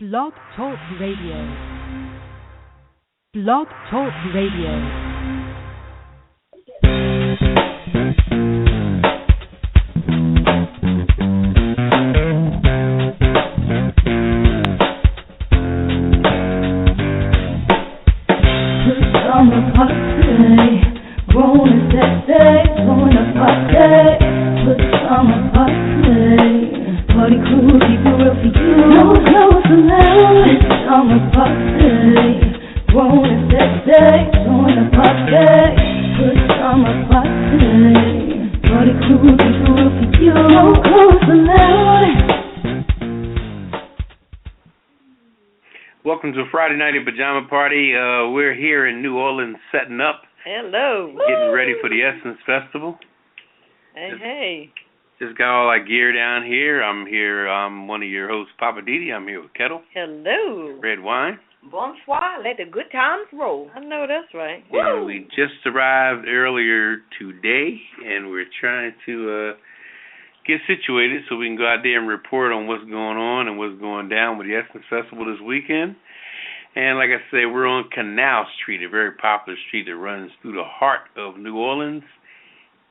Blog Talk Radio. Blog Talk Radio. Welcome to Friday night at Pajama Party. We're here in New Orleans setting up. Hello. Getting ready for the Essence Festival. Hey. Just got all our gear down here. I'm one of your hosts, Poppa DD. I'm here with Ketel. Hello. Redwine. Bonsoir. Let the good times roll. I know that's right. And we just arrived earlier today, and we're trying to get situated so we can go out there and report on what's going on and what's going down with the Essence Festival this weekend. And like I said, we're on Canal Street, a very popular street that runs through the heart of New Orleans.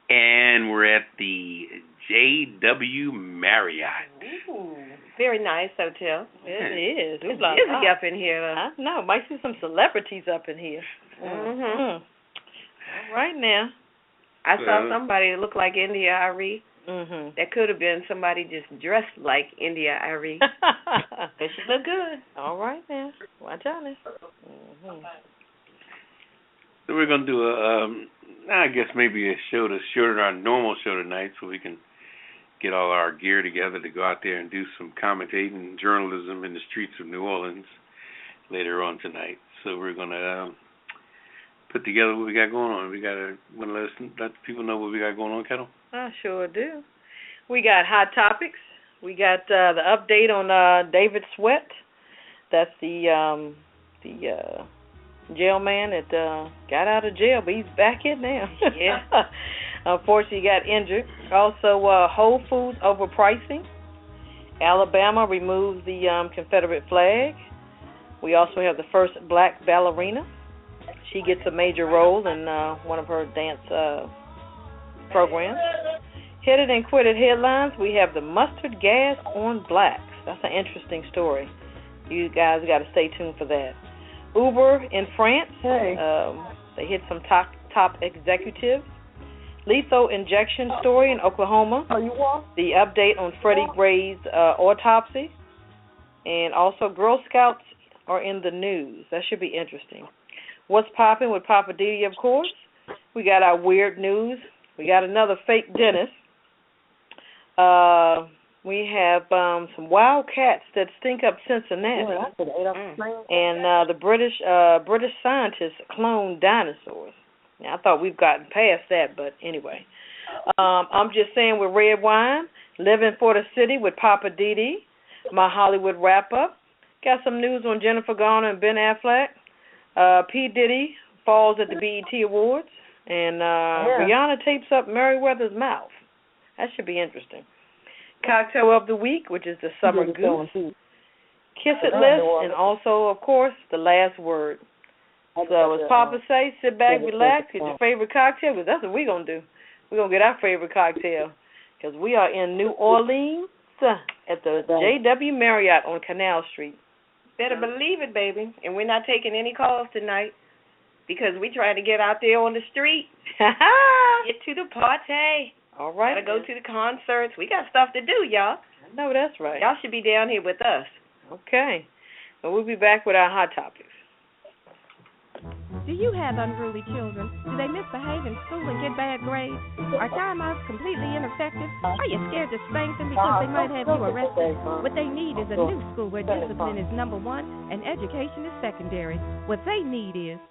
And we're at the JW Marriott. Ooh, very nice hotel. It is. It's busy up in here. I know. Might see some celebrities up in here. Mm-hmm. All right now. I saw somebody that looked like India Arie. Mm-hmm. That could have been somebody just dressed like India Arie. But she looked good. All right now. Watch out now. Mm-hmm. So we're going to do I guess maybe a show that's shorter than our normal show tonight so we can get all our gear together to go out there and do some commentating journalism in the streets of New Orleans later on tonight. So we're going to put together what we got going on. We got to let people know what we got going on, Ketel. I sure do. We got hot topics. We got the update on David Sweat. That's the jail man that got out of jail, but he's back in now. Yeah. Unfortunately, he got injured. Also, Whole Foods overpricing. Alabama removes the Confederate flag. We also have the first black ballerina. She gets a major role in one of her dance programs. Hit it and quit it headlines. We have the mustard gas on blacks. That's an interesting story. You guys got to stay tuned for that. Uber in France. Hey. They hit some top executives. Lethal injection story in Oklahoma. The update on Freddie Gray's autopsy. And also Girl Scouts are in the news. That should be interesting. What's popping with Poppa DD, of course. We got our weird news. We got another fake dentist. We have some wild cats that stink up Cincinnati. And the British scientists cloned dinosaurs. Now, I thought we've gotten past that, but anyway. I'm just saying with Redwine, living for the city with Poppa DD, my Hollywood wrap-up. Got some news on Jennifer Garner and Ben Affleck. P. Diddy falls at the BET Awards. And Rihanna tapes up Merriweather's mouth. That should be interesting. Cocktail of the week, which is the Summer Goose. Kiss It list, and also, of course, the last word. So as Papa say, sit back, relax, get your favorite cocktail, because that's what we're going to do. We're going to get our favorite cocktail, because we are in New Orleans at the JW Marriott on Canal Street. Better believe it, baby. And we're not taking any calls tonight because we're trying to get out there on the street. Get to the party. All right. Gotta go to the concerts. We got stuff to do, y'all. I know that's right. Y'all should be down here with us. Okay. And we'll be back with our hot topics. Do you have unruly children? Do they misbehave in school and get bad grades? Are timeouts completely ineffective? Are you scared to spank them because they might have you arrested? What they need is a new school where discipline is number one and education is secondary. What they need is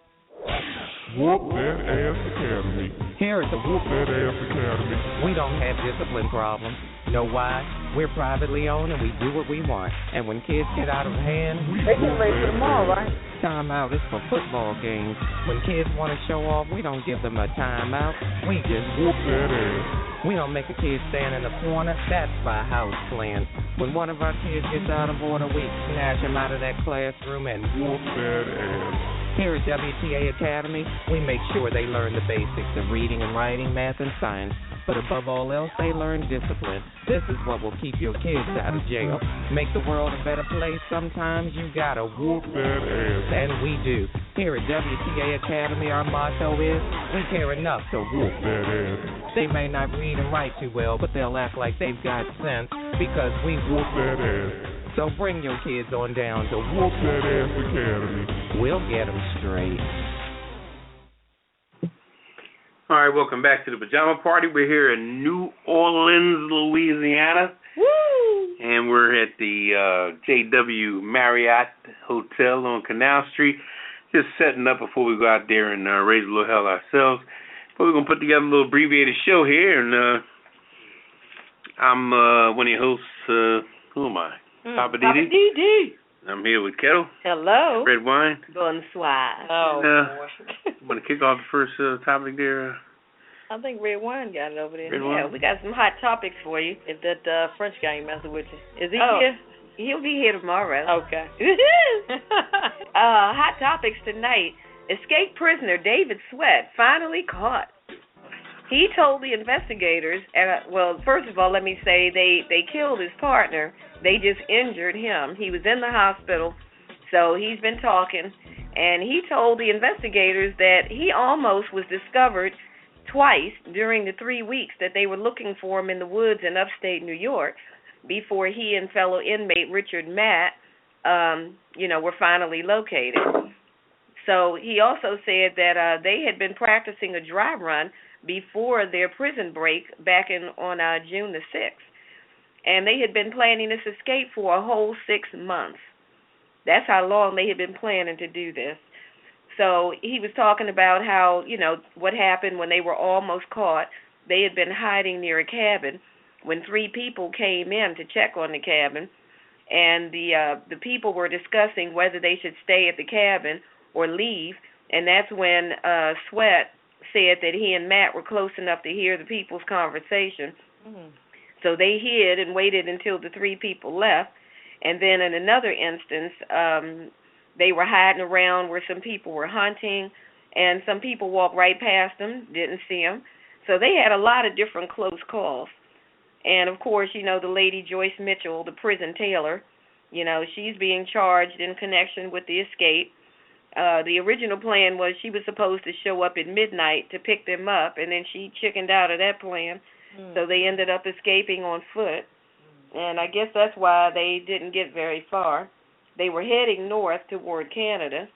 Whoop That Ass Academy. Here at the Whoop That Ass Academy. we don't have discipline problems. Know why? We're privately owned and we do what we want. And when kids get out of hand, They can race for tomorrow, right? time out is for football games. When kids want to show off, we don't give them a timeout. We just whoop that ass. We don't make a kid stand in the corner. That's by house plan. When one of our kids gets out of order, we snatch him out of that classroom and whoop that ass. Here at WTA Academy, we make sure they learn the basics of reading and writing, math, and science. But above all else, they learn discipline. This is what will keep your kids out of jail. Make the world a better place. Sometimes you gotta whoop that ass. And we do. Here at WTA Academy, our motto is, we care enough to whoop that ass. They may not read and write too well, but they'll act like they've got sense because we whoop that ass. So bring your kids on down to Whoop That Ass Academy. We'll get them straight. All right, welcome back to the Pajama Party. We're here in New Orleans, Louisiana. Woo! And we're at the JW Marriott Hotel on Canal Street. Just setting up before we go out there and raise a little hell ourselves. But we're going to put together a little abbreviated show here. And I'm one of your hosts. Who am I? Poppa DD. I'm here with Ketel. Hello. Redwine. Bonsoir. Oh, boy. Want to kick off the first topic there? I think Redwine got it over there. Yeah, we got some hot topics for you. If that French guy ain't messing with you. Is he Oh. here? He'll be here tomorrow. Okay. Hot topics tonight. Escaped prisoner David Sweat finally caught. He told the investigators, well, first of all, let me say they killed his partner. They just injured him. He was in the hospital, so he's been talking. And he told the investigators that he almost was discovered twice during the 3 weeks that they were looking for him in the woods in upstate New York before he and fellow inmate Richard Matt, were finally located. So he also said that they had been practicing a dry run before their prison break back on June the 6th. And they had been planning this escape for a whole 6 months. That's how long they had been planning to do this. So he was talking about how, what happened when they were almost caught. They had been hiding near a cabin when 3 people came in to check on the cabin. And the people were discussing whether they should stay at the cabin or leave. And that's when Sweat said that he and Matt were close enough to hear the people's conversation. Mm-hmm. So they hid and waited until the 3 people left. And then in another instance, they were hiding around where some people were hunting, and some people walked right past them, didn't see them. So they had a lot of different close calls. And, of course, the lady Joyce Mitchell, the prison tailor, she's being charged in connection with the escape. The original plan was she was supposed to show up at midnight to pick them up, and then she chickened out of that plan. So they ended up escaping on foot. And I guess that's why they didn't get very far. They were heading north toward Canada,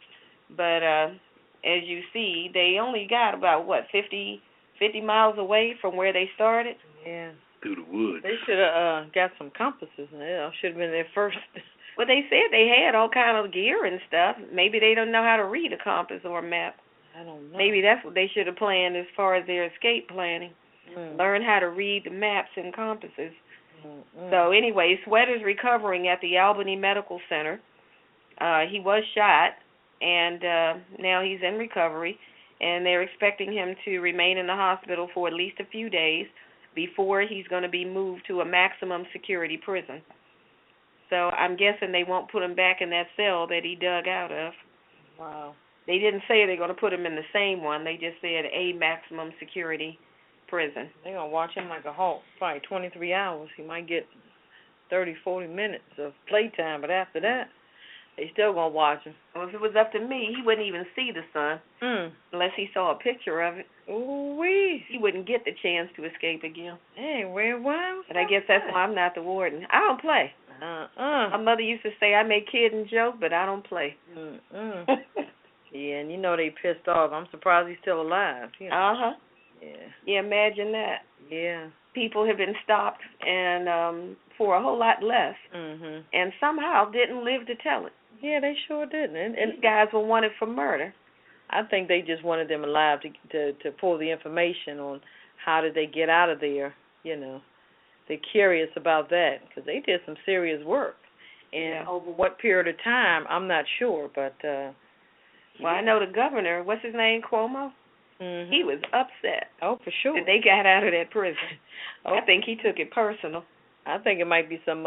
but as you see, they only got about, 50 miles away from where they started? Yeah. Through the woods. They should have got some compasses. Should have been their first. Well, they said they had all kind of gear and stuff. Maybe they don't know how to read a compass or a map. I don't know. Maybe that's what they should have planned as far as their escape planning. Learn how to read the maps and compasses. So anyway, Sweat is recovering at the Albany Medical Center. He was shot, and now he's in recovery, and they're expecting him to remain in the hospital for at least a few days before he's going to be moved to a maximum security prison. So I'm guessing they won't put him back in that cell that he dug out of. Wow. They didn't say they're going to put him in the same one. They just said a maximum security prison. They're going to watch him like a hawk, probably 23 hours. He might get 30, 40 minutes of playtime, but after that, they still going to watch him. Well, if it was up to me, he wouldn't even see the sun unless he saw a picture of it. Ooh-wee. He wouldn't get the chance to escape again. Hey, why? But I guess that's why I'm not the warden. I don't play. My mother used to say I make kid and joke, but I don't play. Yeah, and they pissed off. I'm surprised he's still alive. Uh-huh. Yeah, imagine that. Yeah. People have been stopped and for a whole lot less, and somehow didn't live to tell it. Yeah, they sure didn't. And these guys were wanted for murder. I think they just wanted them alive to pull the information on how did they get out of there, They they're curious about that because they did some serious work. And over what period of time, I'm not sure, but well, I know the governor, what's his name, Cuomo? Mm-hmm. He was upset. Oh, for sure. That they got out of that prison. I think he took it personal. I think it might be some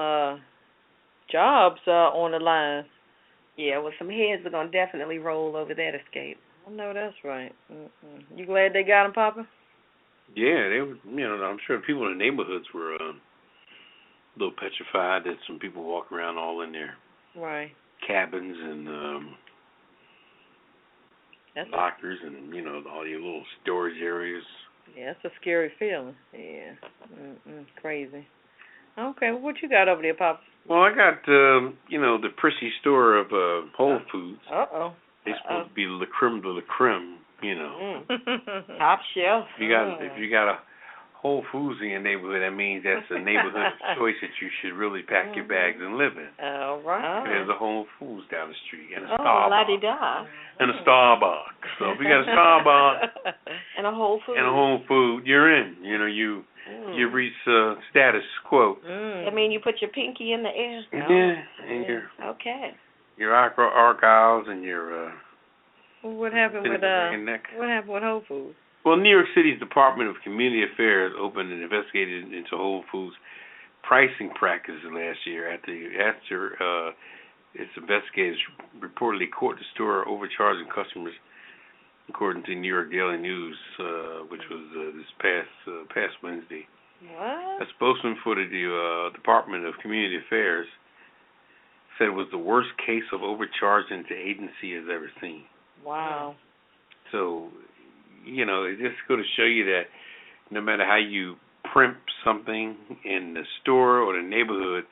jobs on the line. Yeah, well, some heads are going to definitely roll over that escape. I know that's right. You glad they got him, Papa? Yeah, they were. I'm sure people in the neighborhoods were a little petrified that some people walk around all in their cabins and lockers and all your little storage areas. Yeah, that's a scary feeling. Yeah, crazy. Okay, well, what you got over there, Papa? Well, I got the prissy store of Whole Foods. They're supposed to be the creme de la creme, Top shelf. If you got a Whole Foods in your neighborhood, that means that's a neighborhood of choice that you should really pack your bags and live in. All right. There's a Whole Foods down the street and a Starbucks. La-di-da. And a Starbucks. So if you got a Starbucks and a Whole Food. And a Whole Food, you're in. You reach status quo. I mean, you put your pinky in the air. Yeah, and your archives and your. What happened with Whole Foods? Well, New York City's Department of Community Affairs opened and investigated into Whole Foods pricing practices last year after its investigators reportedly caught the store overcharging customers, according to New York Daily News, which was this past Wednesday. What? A spokesman for the Department of Community Affairs said it was the worst case of overcharging the agency has ever seen. Wow. So, it just goes to show you that no matter how you primp something in the store or the neighborhood,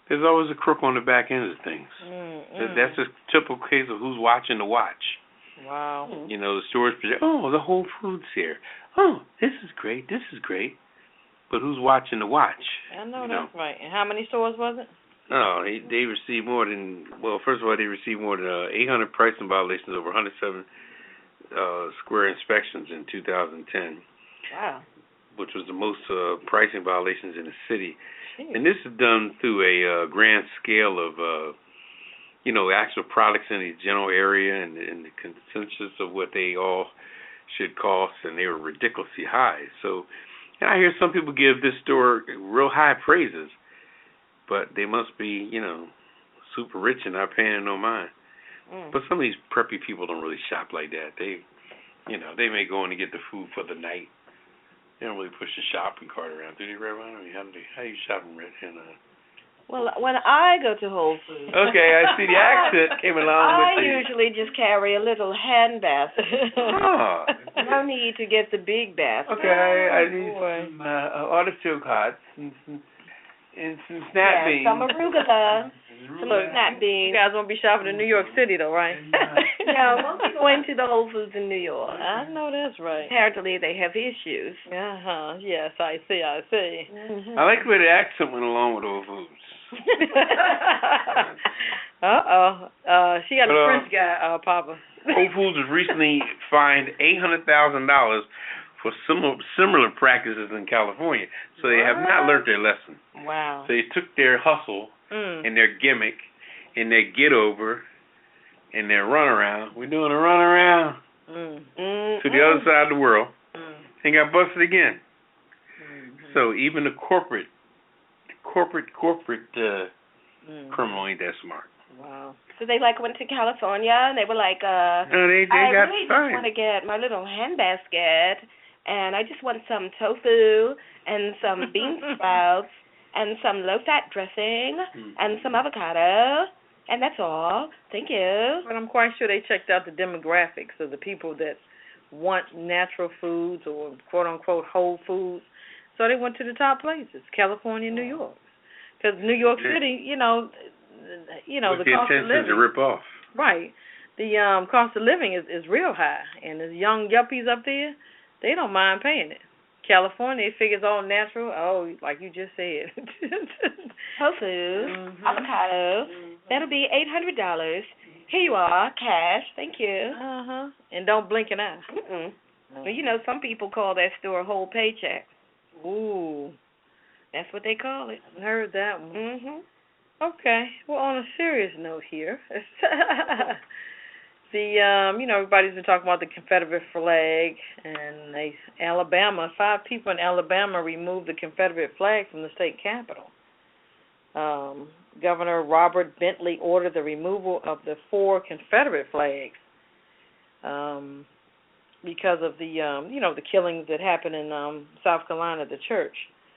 there's always a crook on the back end of things. That's a typical case of who's watching the watch. Wow. The stores project, the Whole Foods here. Oh, this is great. But who's watching the watch? I know that's right. And how many stores was it? Oh, they received more than, first of all, they received more than 800 pricing violations over 107 square inspections in 2010. Wow. Which was the most pricing violations in the city. Jeez. And this is done through a grand scale of, actual products in the general area and the consensus of what they all should cost, and they were ridiculously high. So, and I hear some people give this store real high praises, but they must be, super rich and not paying no mind. But some of these preppy people don't really shop like that. They may go in to get the food for the night. They don't really push the shopping cart around, do they, Redwine? I mean, how do you shopping, Red? Well, when I go to Whole Foods. Okay, I see the accent came along with I usually just carry a little hand basket. No need to get the big basket. Okay, I need some artichoke hearts and some snap beans. Some arugula. Some snap beans. You guys won't be shopping in New York City, though, right? No, we'll be going to the Whole Foods in New York. I know that's right. Apparently, they have issues. Yes, I see. Mm-hmm. I like the way the accent went along with Whole Foods. She got a French guy, Papa. Whole Foods was recently fined $800,000 for similar practices in California. So they have not learned their lesson. Wow. So they took their hustle and their gimmick and their get over and their runaround. We're doing a runaround to the other side of the world and got busted again. So even the corporate criminal ain't that smart. Wow. So they went to California and they were like, no, they I got really fined. just want to get my little handbasket, and I just want some tofu and some bean sprouts and some low-fat dressing and some avocado, and that's all. Thank you. But I'm quite sure they checked out the demographics of the people that want natural foods or quote-unquote whole foods. So they went to the top places, California, New York. Because New York City, the cost of living. To rip off. Right. The cost of living is real high. And the young yuppies up there, they don't mind paying it. California, they figure it's all natural. Like you just said. Tofu, avocado. That'll be $800. Here you are, cash. Thank you. And don't blink an eye. Well, some people call that store a whole paycheck. Ooh. That's what they call it. I heard that one. Mhm. Okay. Well, on a serious note here, everybody's been talking about the Confederate flag, and Alabama, 5 people in Alabama removed the Confederate flag from the state capitol. Governor Robert Bentley ordered the removal of the 4 Confederate flags because of the killings that happened in South Carolina at the church.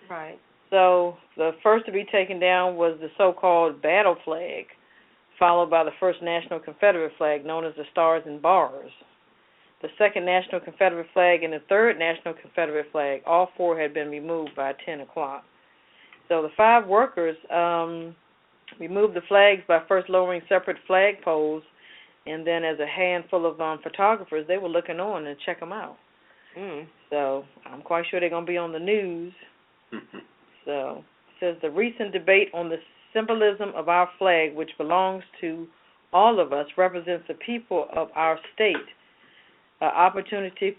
Right. So the first to be taken down was the so-called battle flag, followed by the first National Confederate flag, known as the Stars and Bars. The second National Confederate flag and the third National Confederate flag, all 4 had been removed by 10 o'clock. So the 5 workers removed the flags by first lowering separate flag poles, and then as a handful of photographers, they were looking on and check them out. So I'm quite sure they're going to be on the news. So it says the recent debate on the symbolism of our flag, which belongs to all of us, represents the people of our state. An opportunity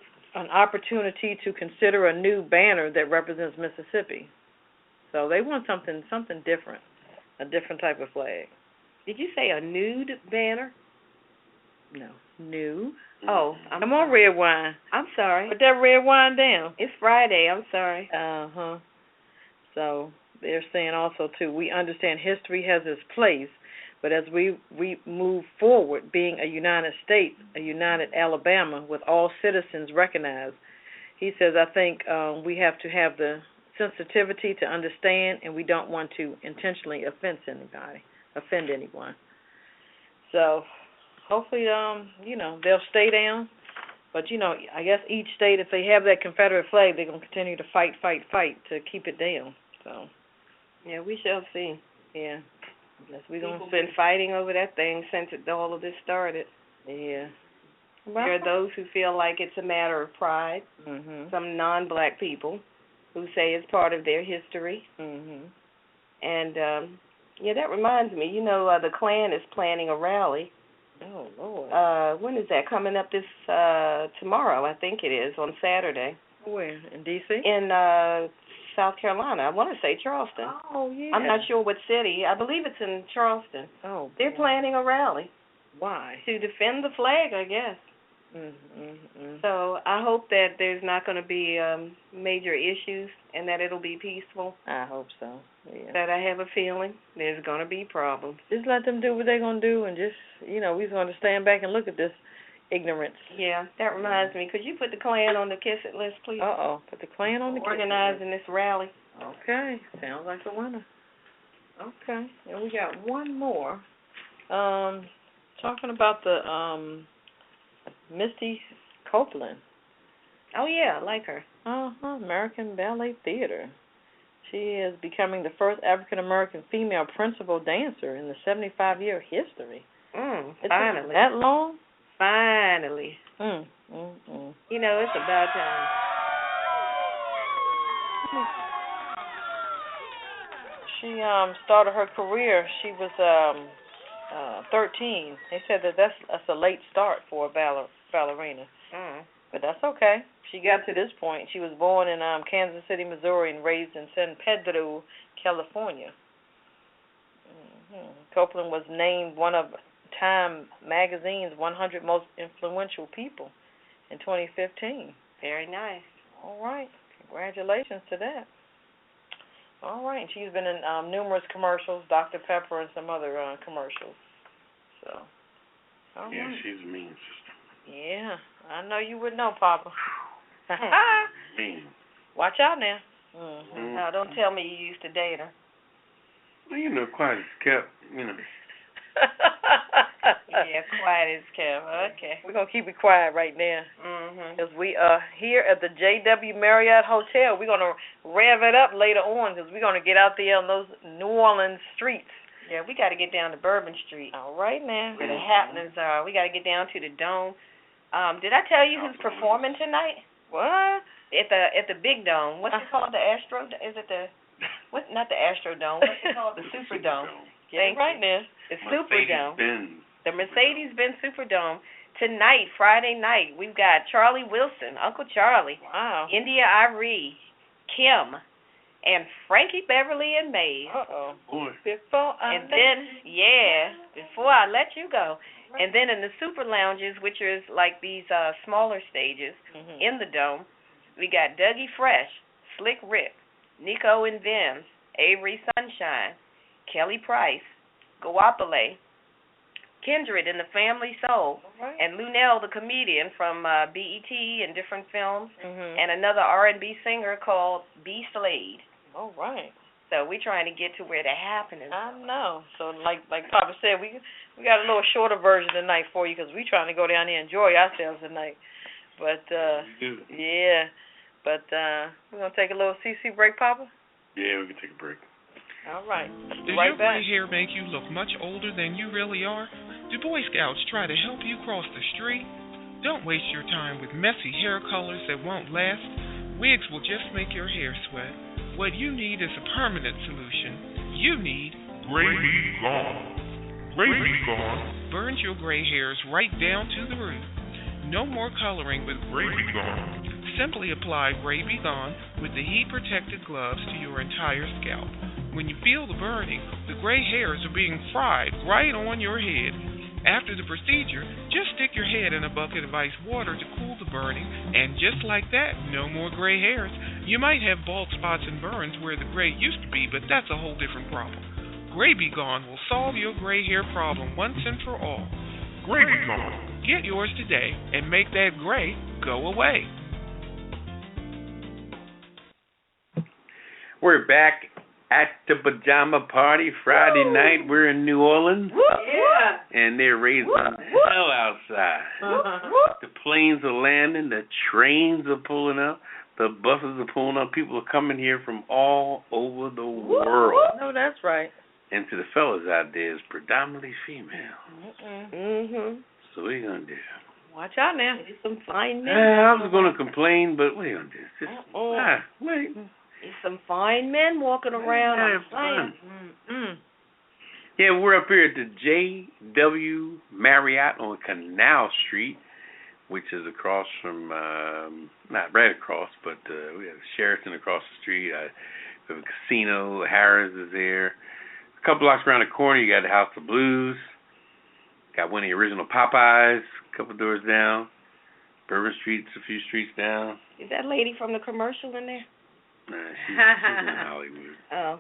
to consider a new banner that represents Mississippi. So they want something different, a different type of flag. Did you say a nude banner? No, new. Oh, I'm on Redwine. I'm sorry. Put that Redwine down. It's Friday. I'm sorry. So they're saying also too, we understand history has its place, but as we move forward, being a united state, a united Alabama with all citizens recognized, he says, I think we have to have the sensitivity to understand, and we don't want to intentionally offend anyone. So hopefully, they'll stay down. But, I guess each state, if they have that Confederate flag, they're going to continue to fight to keep it down. So, yeah, we shall see. Yeah. People have been fighting over that thing since all of this started. Yeah. There are those who feel like it's a matter of pride. Mm-hmm. Some non-black people who say it's part of their history. Mm-hmm. And, that reminds me, the Klan is planning a rally. Oh, Lord. When is that? Coming up this tomorrow, I think it is, on Saturday. Where? In D.C.? In South Carolina. I want to say Charleston. Oh, yeah. I'm not sure what city. I believe it's in Charleston. Oh, they're planning a rally. Why? To defend the flag, I guess. So I hope that there's not going to be major issues and that it'll be peaceful. I hope so. Yeah. But I have a feeling there's going to be problems. Just let them do what they're going to do, and just, we're going to stand back and look at this ignorance. Yeah, that reminds me. Could you put the Klan on the kiss it list, please? Put the Klan on the kiss it list. Organizing this rally. Okay, sounds like a winner. Okay, and we got one more. Talking about the Misty Copeland. Oh, yeah, I like her. American Ballet Theater. She is becoming the first African-American female principal dancer in the 75-year history. Finally. That long? Finally. It's about time. She started her career. She was 13. They said that's a late start for a ballerina. But that's okay. She got to this point. She was born in Kansas City, Missouri, and raised in San Pedro, California. Copeland was named one of Time magazine's 100 most influential people in 2015. Very nice. All right. Congratulations to that. All right. And she's been in numerous commercials, Dr. Pepper and some other commercials. So. Yeah, right. she's a mean sister. Yeah. I know you would know, Papa. Mean. Watch out now. No, don't tell me you used to date her. Well, quiet as kept, Yeah, quiet as kept. Okay. We're going to keep it quiet right now. Because we are here at the JW Marriott Hotel. We're going to rev it up later on because we're going to get out there on those New Orleans streets. Yeah, we got to get down to Bourbon Street. All right, now. Where the happenings are. We got to get down to the Dome. Did I tell you who's performing tonight? What? At the Big Dome. What's it called? The Astro? Is it the... What? Not the Astrodome. What's it called? The Superdome. Yeah, right now. The Superdome. Mercedes-Benz. The Mercedes-Benz Superdome. Tonight, Friday night, we've got Charlie Wilson, Uncle Charlie. Wow. India Arie, Kim, and Frankie Beverly and Maze. Boy. And then, before I let you go, and then in the super lounges, which is like these smaller stages in the dome, we got Dougie Fresh, Slick Rick, Nico and Vims, Avery Sunshine, Kelly Price, Guapale, Kindred in the Family Soul, and Lunell the comedian from BET and different films, and another R&B singer called B. Slade. All right. So we're trying to get to where they're happening. I know. So like Papa said, we got a little shorter version tonight for you because we're trying to go down there and enjoy ourselves tonight. But yeah. But we're gonna take a little CC break, Papa. Yeah, we can take a break. All right. Does Right your back. gray hair make you look much older than you really are? Do Boy Scouts try to help you cross the street? Don't waste your time with messy hair colors that won't last. Wigs will just make your hair sweat. What you need is a permanent solution. You need Gray Be Gone. Gray Be Gone. burns your gray hairs right down to the root. No more coloring with Gray Be Gone. Simply apply Gray Be Gone with the heat-protected gloves to your entire scalp. When you feel the burning, the gray hairs are being fried right on your head. After the procedure, just stick your head in a bucket of ice water to cool the burning, and just like that, no more gray hairs. You might have bald spots and burns where the gray used to be, but that's a whole different problem. Gray Be Gone will solve your gray hair problem once and for all. Gray Be Gone. Get yours today and make that gray go away. We're back at the Pajama Party Friday night. We're in New Orleans. Yeah. And they're raising hell outside. The planes are landing. The trains are pulling up. The buses are pulling up. People are coming here from all over the world. No, that's right. And to the fellas out there, it's predominantly female. So what are you going to do? Watch out now. There's some fine men. I was going to complain, but what are you going to do? Just, wait. There's some fine men walking around. Have fun. Yeah, we're up here at the J.W. Marriott on Canal Street, which is across from, not right across, but we have Sheraton across the street. We have a casino. Harris is there. A couple blocks around the corner, you got the House of Blues. Got one of the original Popeyes, a couple doors down. Bourbon Street's a few streets down. Is that lady from the commercial in there? Nah, she's in Hollywood. Oh,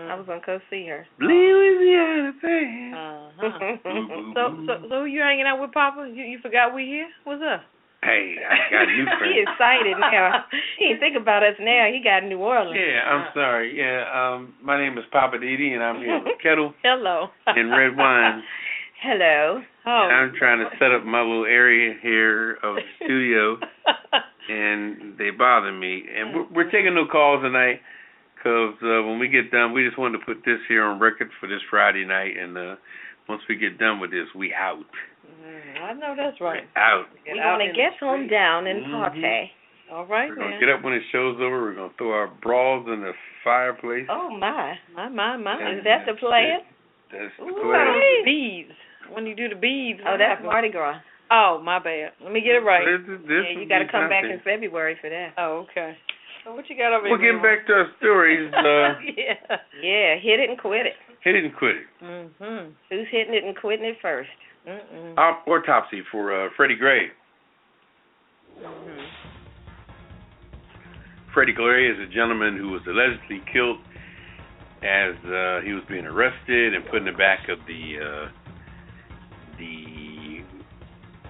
I was gonna go see her. Louisiana fan. So who you hanging out with, Papa? You forgot we here? What's up? Hey, I got a new friend. He excited now. He didn't think about us now. He got New Orleans. Yeah, I'm sorry. Yeah, my name is Poppa DD, and I'm here with Ketel Hello. and Redwine. Hello. Oh. I'm trying to set up my little area here of the studio, and they bother me. And we're taking no calls tonight because when we get done, we just wanted to put this here on record for this Friday night. And once we get done with this, we out. I know that's right. We're out. We want to get home down and party. All right, we're going to get up when the show's over. We're going to throw our bras in the fireplace. Oh, my. My. Is that the plan? That's the What plan. about the beads? When you do the beads. Oh, that's Mardi Gras. Oh, my bad. Let me get it right. Yeah, you got to come back in February for that. Oh, okay. So what you got over We're here? getting back to our stories. Yeah, hit it and quit it. Hit it and quit it. Who's hitting it and quitting it first? Autopsy for Freddie Gray. Freddie Gray is a gentleman who was allegedly killed as he was being arrested and put in the back of the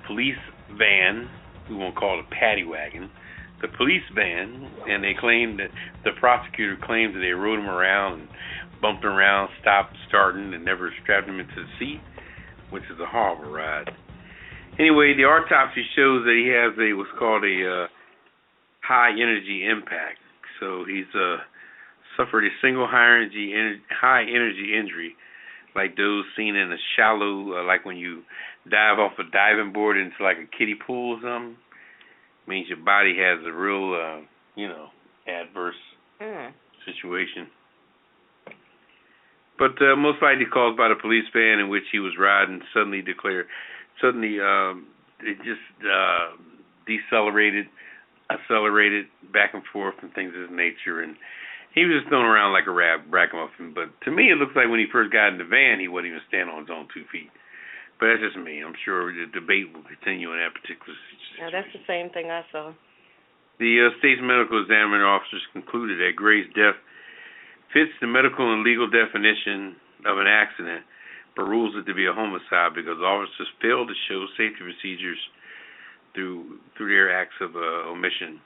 police van. We won't call it a paddy wagon. The police van, and they claimed that the prosecutor claims that they rode him around and bumped him around, stopped, starting, and never strapped him into the seat, which is a horrible ride. Anyway, the autopsy shows that he has what's called a high energy impact. So he's suffered a single high energy injury, like those seen in a shallow, like when you dive off a diving board into like a kiddie pool or something. Means your body has a real, adverse situation. But most likely caused by the police van in which he was riding. Suddenly it just decelerated, accelerated back and forth and things of this nature, and He was just thrown around like a ragamuffin. But to me, it looks like when he first got in the van, he wasn't even standing on his own 2 feet. But that's just me. I'm sure the debate will continue in that particular situation. Now, that's the same thing I saw. The state's medical examiner officers concluded that Gray's death fits the medical and legal definition of an accident, but rules it to be a homicide because officers failed to show safety procedures through their acts of omission.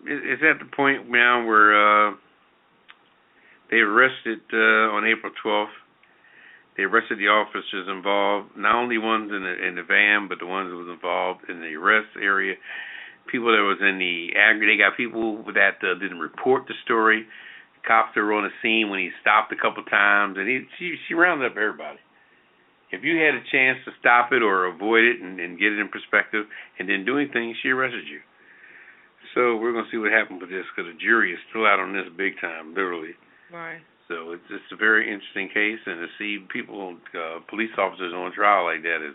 It's at the point now where they arrested on April 12th. They arrested the officers involved, not only ones in the van, but the ones that was involved in the arrest area. People that was in the they got people that didn't report the story. Cops that were on the scene when he stopped a couple times, and she rounded up everybody. If you had a chance to stop it or avoid it and get it in perspective and didn't do anything, she arrested you. So we're going to see what happens with this because the jury is still out on this big time, literally. Right. So it's a very interesting case, and to see people, police officers on trial like that is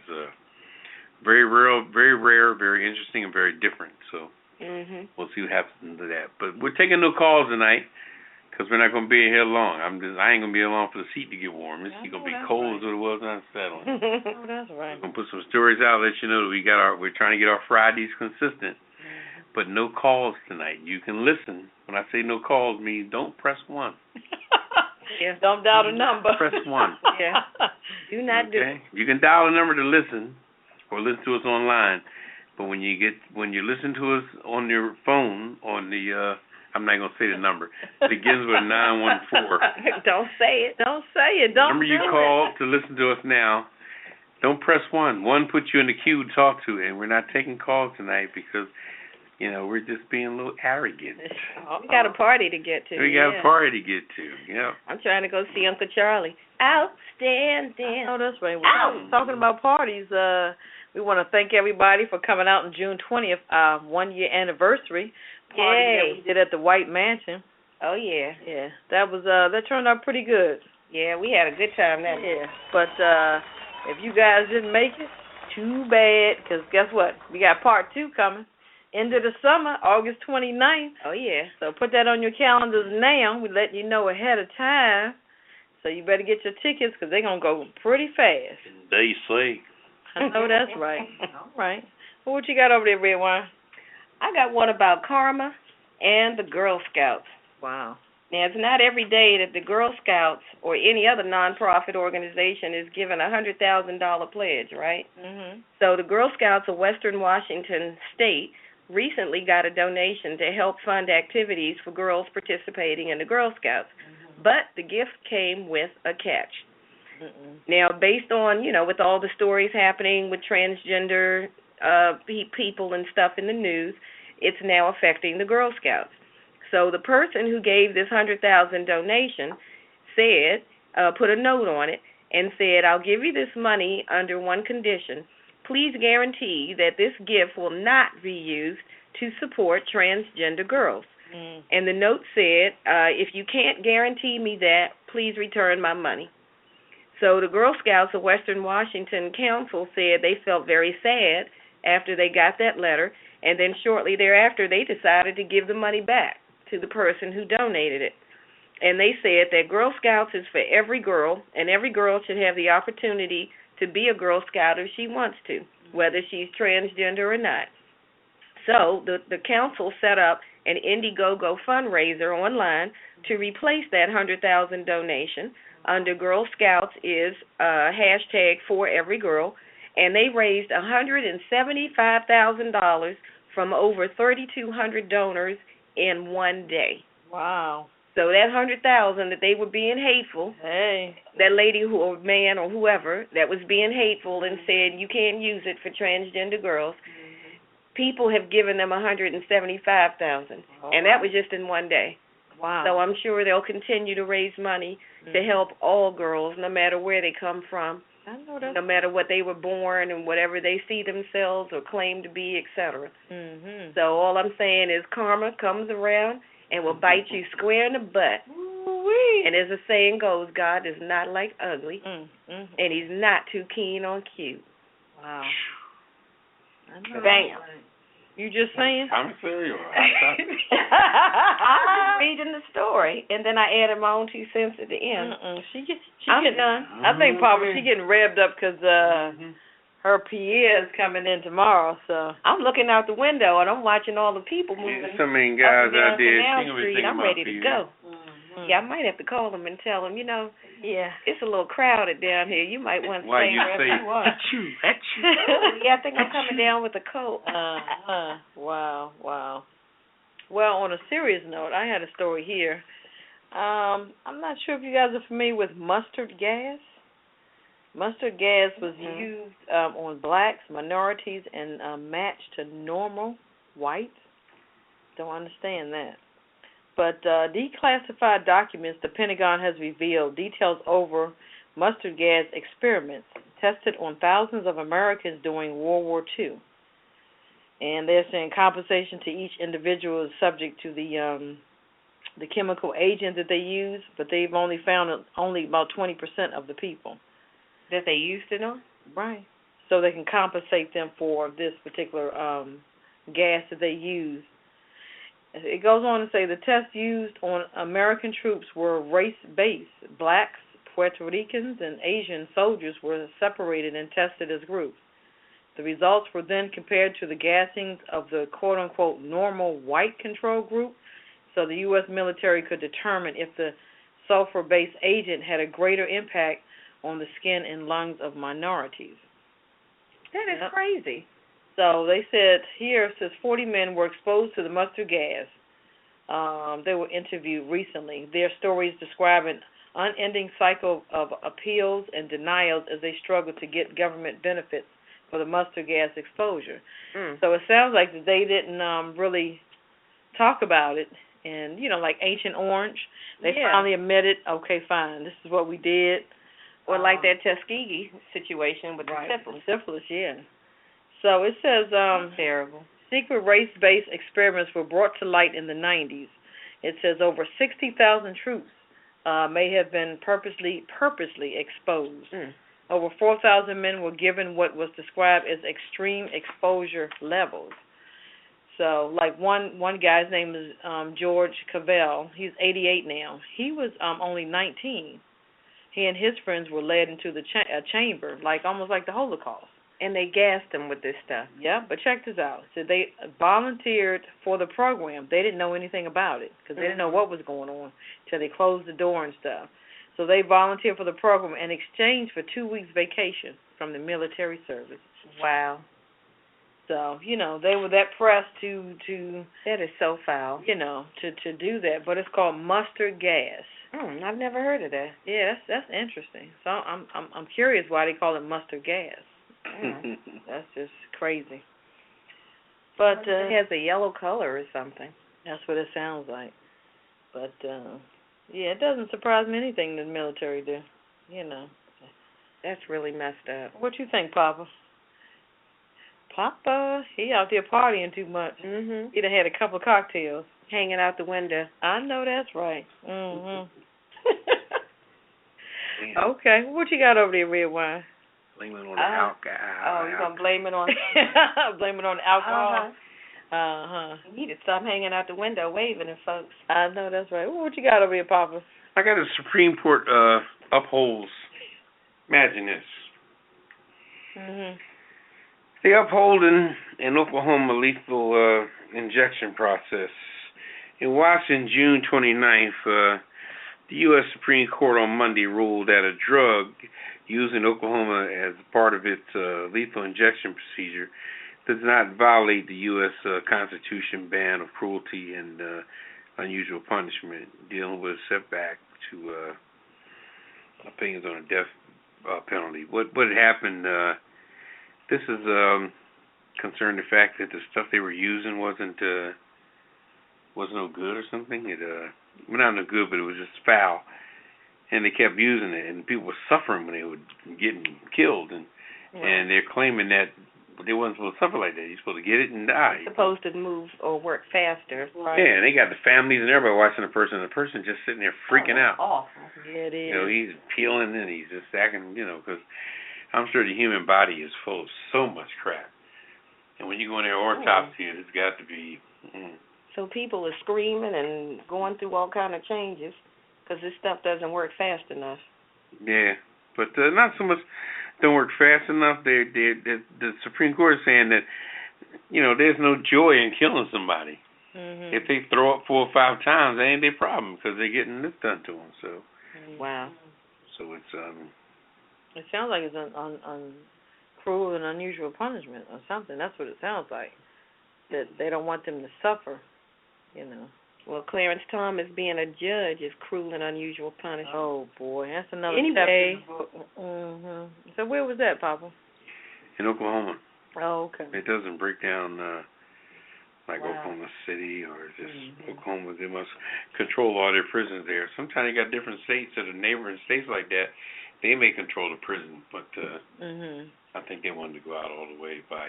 very rare, very interesting, and very different. So we'll see what happens to that. But we're taking no calls tonight because we're not going to be here long. I ain't going to be here long for the seat to get warm. This seat going to be cold as it was on Saturday. Oh, that's right. We're going to put some stories out, let you know that we're trying to get our Fridays consistent. But no calls tonight. You can listen. When I say no calls, means don't press 1. Yeah. Don't dial the number. Press 1. Yeah. Do not do. You can dial the number to listen, or listen to us online. But when you listen to us on your phone, on the I'm not gonna say the number. It begins with 914. Don't say it. Don't say it. Don't. Number you call to listen to us now. Don't press 1. 1 puts you in the queue to talk to, and we're not taking calls tonight because. We're just being a little arrogant. We got a party to get to. We got a party to get to, yeah. I'm trying to go see Uncle Charlie. Outstanding. Oh, that's right. We're talking about parties. We want to thank everybody for coming out on June 20th, 1-year anniversary party that we did at the White Mansion. Oh, yeah. Yeah, that turned out pretty good. Yeah, we had a good time that day. Yeah, but if you guys didn't make it, too bad, because guess what? We got part 2 coming. End of the summer, August 29th. Oh, yeah. So put that on your calendars now. We're letting you know ahead of time. So you better get your tickets because they're going to go pretty fast. They say. I know that's right. All right. Well, what you got over there, Redwine? I got one about karma and the Girl Scouts. Wow. Now, it's not every day that the Girl Scouts or any other nonprofit organization is given a $100,000 pledge, right? Mm-hmm. So the Girl Scouts of Western Washington State recently got a donation to help fund activities for girls participating in the Girl Scouts. But the gift came with a catch. Now, based on, with all the stories happening with transgender people and stuff in the news, it's now affecting the Girl Scouts. So the person who gave this $100,000 donation said, put a note on it and said, I'll give you this money under one condition. Please guarantee that this gift will not be used to support transgender girls. And the note said, if you can't guarantee me that, please return my money. So the Girl Scouts of Western Washington Council said they felt very sad after they got that letter, and then shortly thereafter they decided to give the money back to the person who donated it. And they said that Girl Scouts is for every girl, and every girl should have the opportunity to be a Girl Scout if she wants to, whether she's transgender or not. So the council set up an Indiegogo fundraiser online to replace that $100,000 donation under Girl Scouts is hashtag for every girl, and they raised $175,000 from over 3,200 donors in one day. Wow. So that $100,000 that they were being hateful, that lady or man or whoever that was being hateful and said you can't use it for transgender girls, people have given them $175,000, and that was just in one day. Wow. So I'm sure they'll continue to raise money to help all girls, no matter where they come from, no matter what they were born and whatever they see themselves or claim to be, etc. So all I'm saying is karma comes around and will bite you square in the butt. Ooh-wee. And as the saying goes, God is not like ugly, and He's not too keen on cute. Wow. Bam. You just saying? Commissary or I was just reading the story, and then I added my own 2 cents at the end. I'm done. I think Papa, she getting revved up because her Pierre's coming in tomorrow. So I'm looking out the window and I'm watching all the people moving. Yeah, so many guys out there. Canal Street. I'm ready to go. Yeah, I might have to call them and tell them, it's a little crowded down here. You might want to stay wherever you are. Yeah, I think I'm coming down with a coat. Wow. Well, on a serious note, I had a story here. I'm not sure if you guys are familiar with mustard gas. Mustard gas was used on blacks, minorities, and matched to normal whites. Don't understand that. But declassified documents the Pentagon has revealed details over mustard gas experiments tested on thousands of Americans during World War II. And they're saying compensation to each individual is subject to the chemical agent that they use, but they've only found only about 20% of the people that they used it on. Right. So they can compensate them for this particular gas that they use. It goes on to say the tests used on American troops were race-based. Blacks, Puerto Ricans, and Asian soldiers were separated and tested as groups. The results were then compared to the gassings of the quote-unquote normal white control group, so the U.S. military could determine if the sulfur-based agent had a greater impact on the skin and lungs of minorities. That is crazy. So they said here, it says 40 men were exposed to the mustard gas. They were interviewed recently. Their stories describe an unending cycle of appeals and denials as they struggle to get government benefits for the mustard gas exposure. So it sounds like that they didn't really talk about it. And, like Ancient Orange, they finally admitted, okay, fine, this is what we did. Or like that Tuskegee situation with the syphilis. Syphilis, yeah. So it says terrible. Secret race-based experiments were brought to light in the 90s. It says over 60,000 troops may have been purposely exposed. Over 4,000 men were given what was described as extreme exposure levels. So, like one guy's name is George Ketel. He's 88 now. He was only 19. He and his friends were led into the chamber, almost like the Holocaust. And they gassed them with this stuff. Yeah, but check this out. So they volunteered for the program. They didn't know anything about it because they didn't know what was going on until they closed the door and stuff. So they volunteered for the program in exchange for 2 weeks vacation from the military service. Wow. So, they were that pressed to that is so foul. To do that. But it's called mustard gas. I've never heard of that. Yeah, that's interesting. So I'm curious why they call it mustard gas. That's just crazy. But it has a yellow color or something. That's what it sounds like. But it doesn't surprise me anything the military do. That's really messed up. What you think, Papa? Papa, he out there partying too much. He done had a couple of cocktails. Hanging out the window. I know that's right. Okay, what you got over there, Redwine? Blame it on the alcohol. Oh, you gonna blame it on? Blame it on the alcohol. You need to stop hanging out the window waving at folks. I know that's right. What you got over here, Papa? I got the Supreme Court upholds. Imagine this. They upholding an Oklahoma lethal injection process. In Washington, June 29th, the U.S. Supreme Court on Monday ruled that a drug used in Oklahoma as part of its lethal injection procedure does not violate the U.S. Constitution ban of cruelty and unusual punishment, dealing with a setback to opinions on a death penalty. What had happened, this is concerned the fact that the stuff they were using wasn't no good or something. Not no good, but it was just foul, and they kept using it, and people were suffering when they were getting killed, and they're claiming that they wasn't supposed to suffer like that. You're supposed to get it and die. It's supposed to move or work faster. Right. Yeah, and they got the families and everybody watching the person just sitting there freaking out. Awful. Yeah, it is. He's peeling and he's just acting, because I'm sure the human body is full of so much crap. And when you go in there autopsy, it's got to be. So people are screaming and going through all kind of changes because this stuff doesn't work fast enough. Yeah, but not so much don't work fast enough. The Supreme Court is saying that, there's no joy in killing somebody. Mm-hmm. If they throw up 4 or 5 times, that ain't their problem because they're getting this done to them. So. Wow. So it's It sounds like it's cruel and unusual punishment or something. That's what it sounds like. That they don't want them to suffer, Well, Clarence Thomas being a judge is cruel and unusual punishment. Oh boy, that's another Anyway. chapter. So where was that, Papa? in Oklahoma. Oh, okay. It doesn't break down Oklahoma City or just Oklahoma. They must control all their prisons there. Sometimes you got different states that are neighboring states like that. They may control the prison, but I think they wanted to go out all the way by.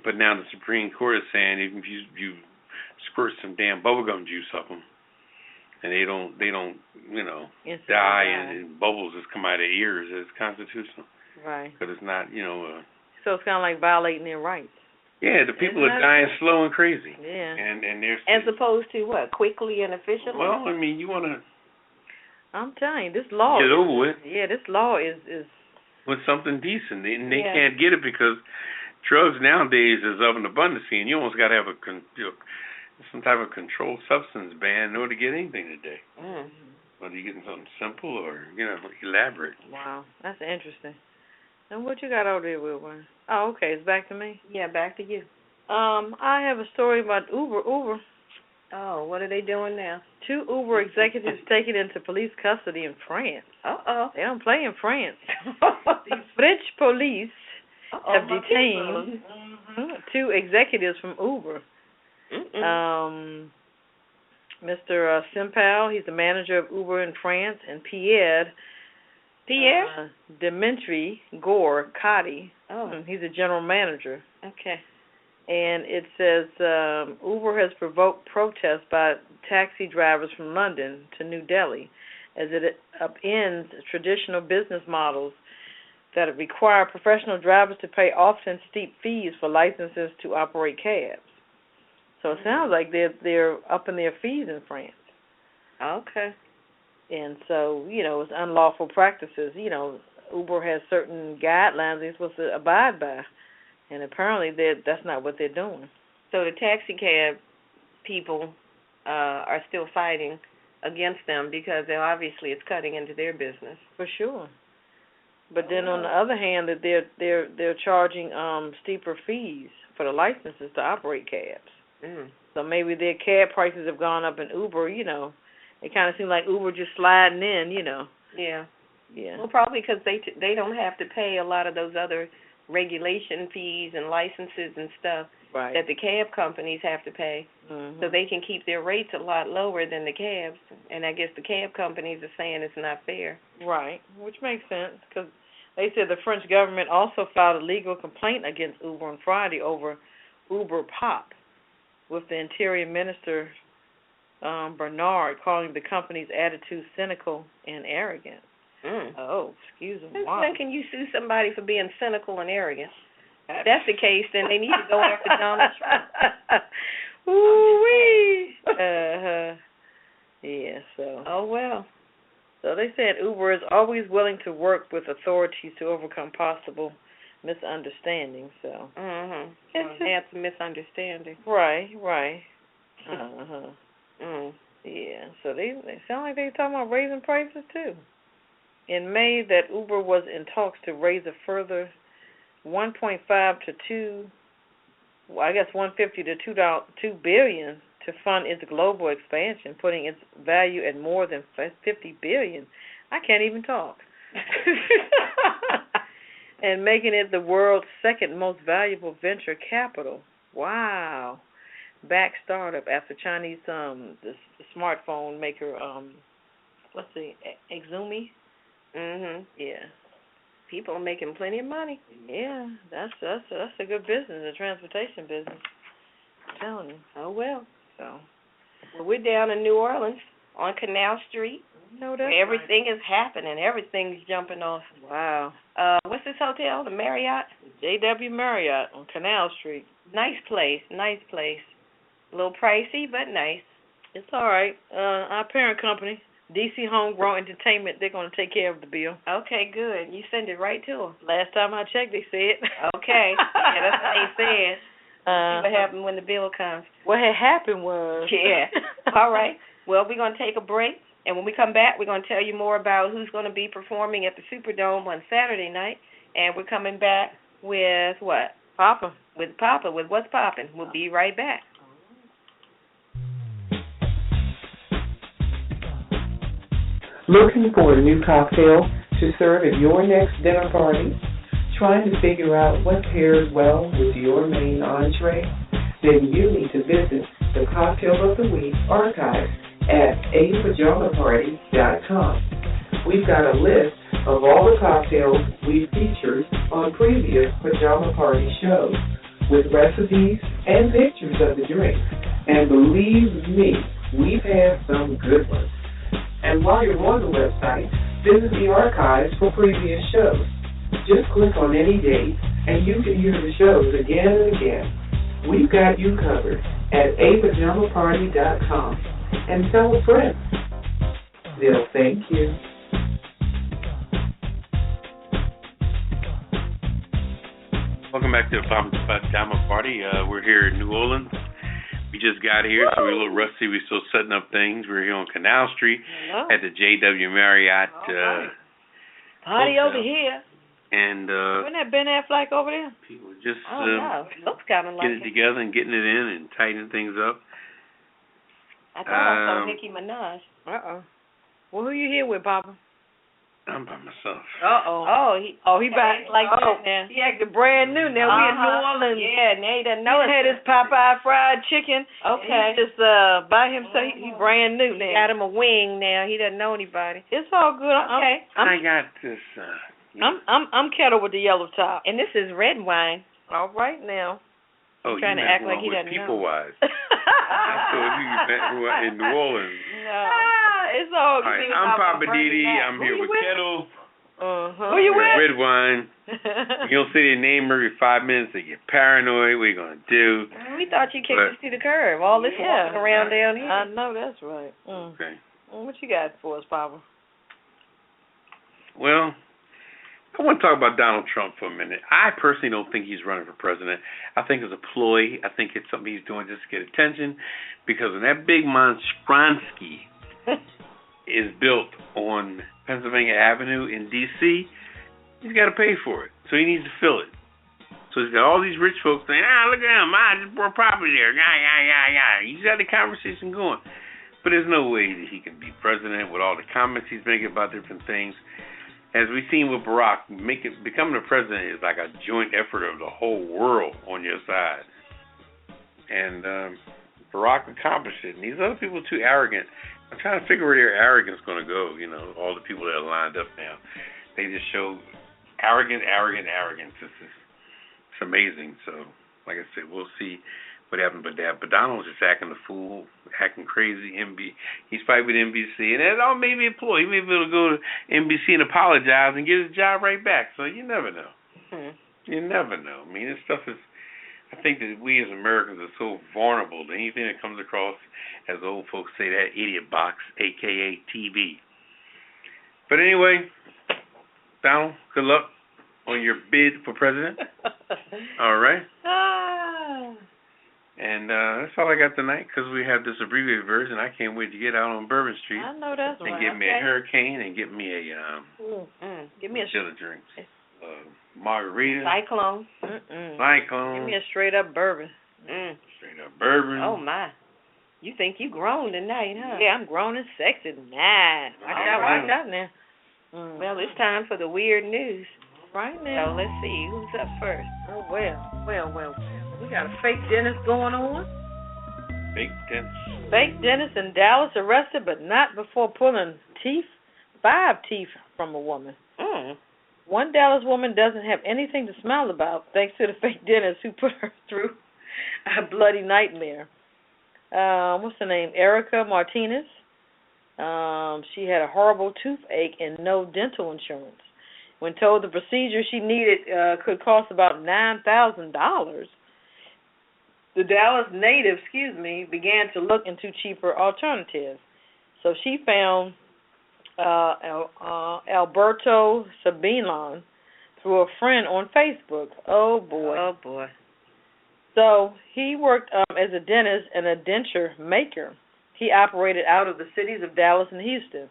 But now the Supreme Court is saying even if you squirt some damn bubblegum juice up them, and they don't die and bubbles just come out of their ears, it's constitutional. Right. Because it's not, So it's kind of like violating their rights. Yeah, the people are dying slow and crazy. Yeah. And there's as opposed to what? Quickly and efficiently? Well, I mean, you want to. I'm telling you, this law. Get over with. Yeah, this law is. With something decent, and they can't get it because drugs nowadays is of an abundance, and you almost got to have some type of controlled substance ban in order to get anything today. Whether you're getting something simple or elaborate. Wow, that's interesting. And what you got over there, Wilbur? Oh, okay, it's back to me. Yeah, back to you. I have a story about Uber. Oh, what are they doing now? 2 Uber executives taken into police custody in France. They don't play in France. The French police have detained 2 executives from Uber. Mr. Simpal, he's the manager of Uber in France, and Pierre Dimitri Gore Kadi. He's a general manager. Okay. And it says Uber has provoked protests by taxi drivers from London to New Delhi as it upends traditional business models that require professional drivers to pay often steep fees for licenses to operate cabs. So it sounds like they're upping their fees in France. Okay. And so, it's unlawful practices. Uber has certain guidelines they're supposed to abide by. And apparently that's not what they're doing. So the taxi cab people are still fighting against them because obviously it's cutting into their business. For sure. But then on the other hand, that they're charging steeper fees for the licenses to operate cabs. So maybe their cab prices have gone up in Uber. It kind of seems like Uber just sliding in. Yeah. Yeah. Well, probably because they don't have to pay a lot of those other regulation fees and licenses and stuff that the cab companies have to pay, so they can keep their rates a lot lower than the cabs. And I guess the cab companies are saying it's not fair. Right, which makes sense because they said the French government also filed a legal complaint against Uber on Friday over Uber Pop, with the Interior Minister Bernard calling the company's attitude cynical and arrogant. Oh, excuse me. Wow. When can you sue somebody for being cynical and arrogant? If that's the case, then they need to go after Donald Trump. Ooh-wee. Yeah, so. Oh, well. So they said Uber is always willing to work with authorities to overcome possible misunderstandings. So. That's a misunderstanding. Right. Yeah, so they sound like they're talking about raising prices, too. In May, that Uber was in talks to raise a further 1.5 to 2, well, I guess 150 to 2 billion to fund its global expansion, putting its value at more than 50 billion. I can't even talk. And making it the world's second most valuable venture capital. Wow. Back startup after Chinese the smartphone maker Exumi. Yeah. People are making plenty of money. Yeah, that's a good business, a transportation business. I'm telling you. Oh well. So. Well, we're down in New Orleans on Canal Street. Where everything is happening. Everything's jumping off. Wow. What's this hotel? The Marriott? JW Marriott on Canal Street. Nice place. A little pricey, but nice. It's all right. Our parent company, DC Homegrown Entertainment, they're going to take care of the bill. Okay, good. You send it right to them. Last time I checked, they said. Okay. Yeah, that's what they said. See what happened when the bill comes. What had happened was. Yeah. All right. Well, we're going to take a break, and when we come back, we're going to tell you more about who's going to be performing at the Superdome on Saturday night, and we're coming back with what? Poppa. With Poppa, with What's Poppin'. We'll be right back. Looking for a new cocktail to serve at your next dinner party? Trying to figure out what pairs well with your main entree? Then you need to visit the Cocktail of the Week archive at apajamaparty.com. We've got a list of all the cocktails we've featured on previous Pajama Party shows, with recipes and pictures of the drinks. And believe me, we've had some good ones. And while you're on the website, visit the archives for previous shows. Just click on any date, and you can hear the shows again and again. We've got you covered at apajamaparty.com. And tell a friend. They'll thank you. Welcome back to the Pajama Party. We're here in New Orleans. We just got here, so we're a little rusty. We're still setting up things. We're here on Canal Street at the JW Marriott. Party over here. And wasn't that Ben Affleck over there? People just looks kind of like getting it together and getting it in and tightening things up. I thought I saw Nicki Minaj. Well, who you here with, Papa? I'm by myself. He back like that now. He acted brand new now. We in New Orleans. Yeah, now he doesn't know. He had his Popeye fried chicken. Okay. He just by himself. He brand new now. Got him a wing now. He doesn't know anybody. It's all good. Okay. I got this. I'm Ketel with the yellow top. And this is Redwine. All right now. Oh, trying to act like he doesn't people know. Wise. I thought you met in New Orleans. No. It's all good. All right, I'm Poppa DD. I'm here with Ketel. Who you with? Redwine. You don't say their name every 5 minutes. They get paranoid. What are you going to do? We thought you kicked us to the curb. All this walking around down here. I know, that's right. Okay. What you got for us, Papa? Well, I want to talk about Donald Trump for a minute. I personally don't think he's running for president. I think it's a ploy. I think it's something he's doing just to get attention, because when that big monstrosity is built on Pennsylvania Avenue in D.C., he's got to pay for it. So he needs to fill it. So he's got all these rich folks saying, look at him, I just bought property there. He's got the conversation going. But there's no way that he can be president with all the comments he's making about different things. As we've seen with Barack, becoming a president is like a joint effort of the whole world on your side. And Barack accomplished it. And these other people are too arrogant. I'm trying to figure where their arrogance is going to go, all the people that are lined up now. They just show arrogance. It's amazing. So, like I said, we'll see what happens with that. But Donald's just acting a fool, acting crazy. He's fighting with NBC. And that all may be a ploy. He may be able to go to NBC and apologize and get his job right back. So you never know. You never know. I mean, this stuff is, I think that we as Americans are so vulnerable to anything that comes across, as the old folks say, that idiot box, a.k.a. TV. But anyway, Donald, good luck on your bid for president. All right. And that's all I got tonight, because we have this abbreviated version. I can't wait to get out on Bourbon Street. I know that's and right. get me a hurricane and get me a give me a chiller drinks. Margarita. Cyclone. Cyclone. Give me a straight up bourbon. Straight up bourbon. Oh my. You think you grown tonight, huh? Yeah, I'm grown and sexy. Nah. Watch out now. Well, it's time for the weird news. Right now. So let's see who's up first. Oh well. We got a fake dentist going on. Fake dentist. Fake dentist in Dallas arrested, but not before pulling 5 teeth from a woman. One Dallas woman doesn't have anything to smile about, thanks to the fake dentist who put her through a bloody nightmare. What's her name? Erica Martinez. She had a horrible toothache and no dental insurance. When told the procedure she needed could cost about $9,000, the Dallas native, began to look into cheaper alternatives. So she found Alberto Sabillon through a friend on Facebook. Oh, boy. Oh, boy. So he worked as a dentist and a denture maker. He operated out of the cities of Dallas and Houston.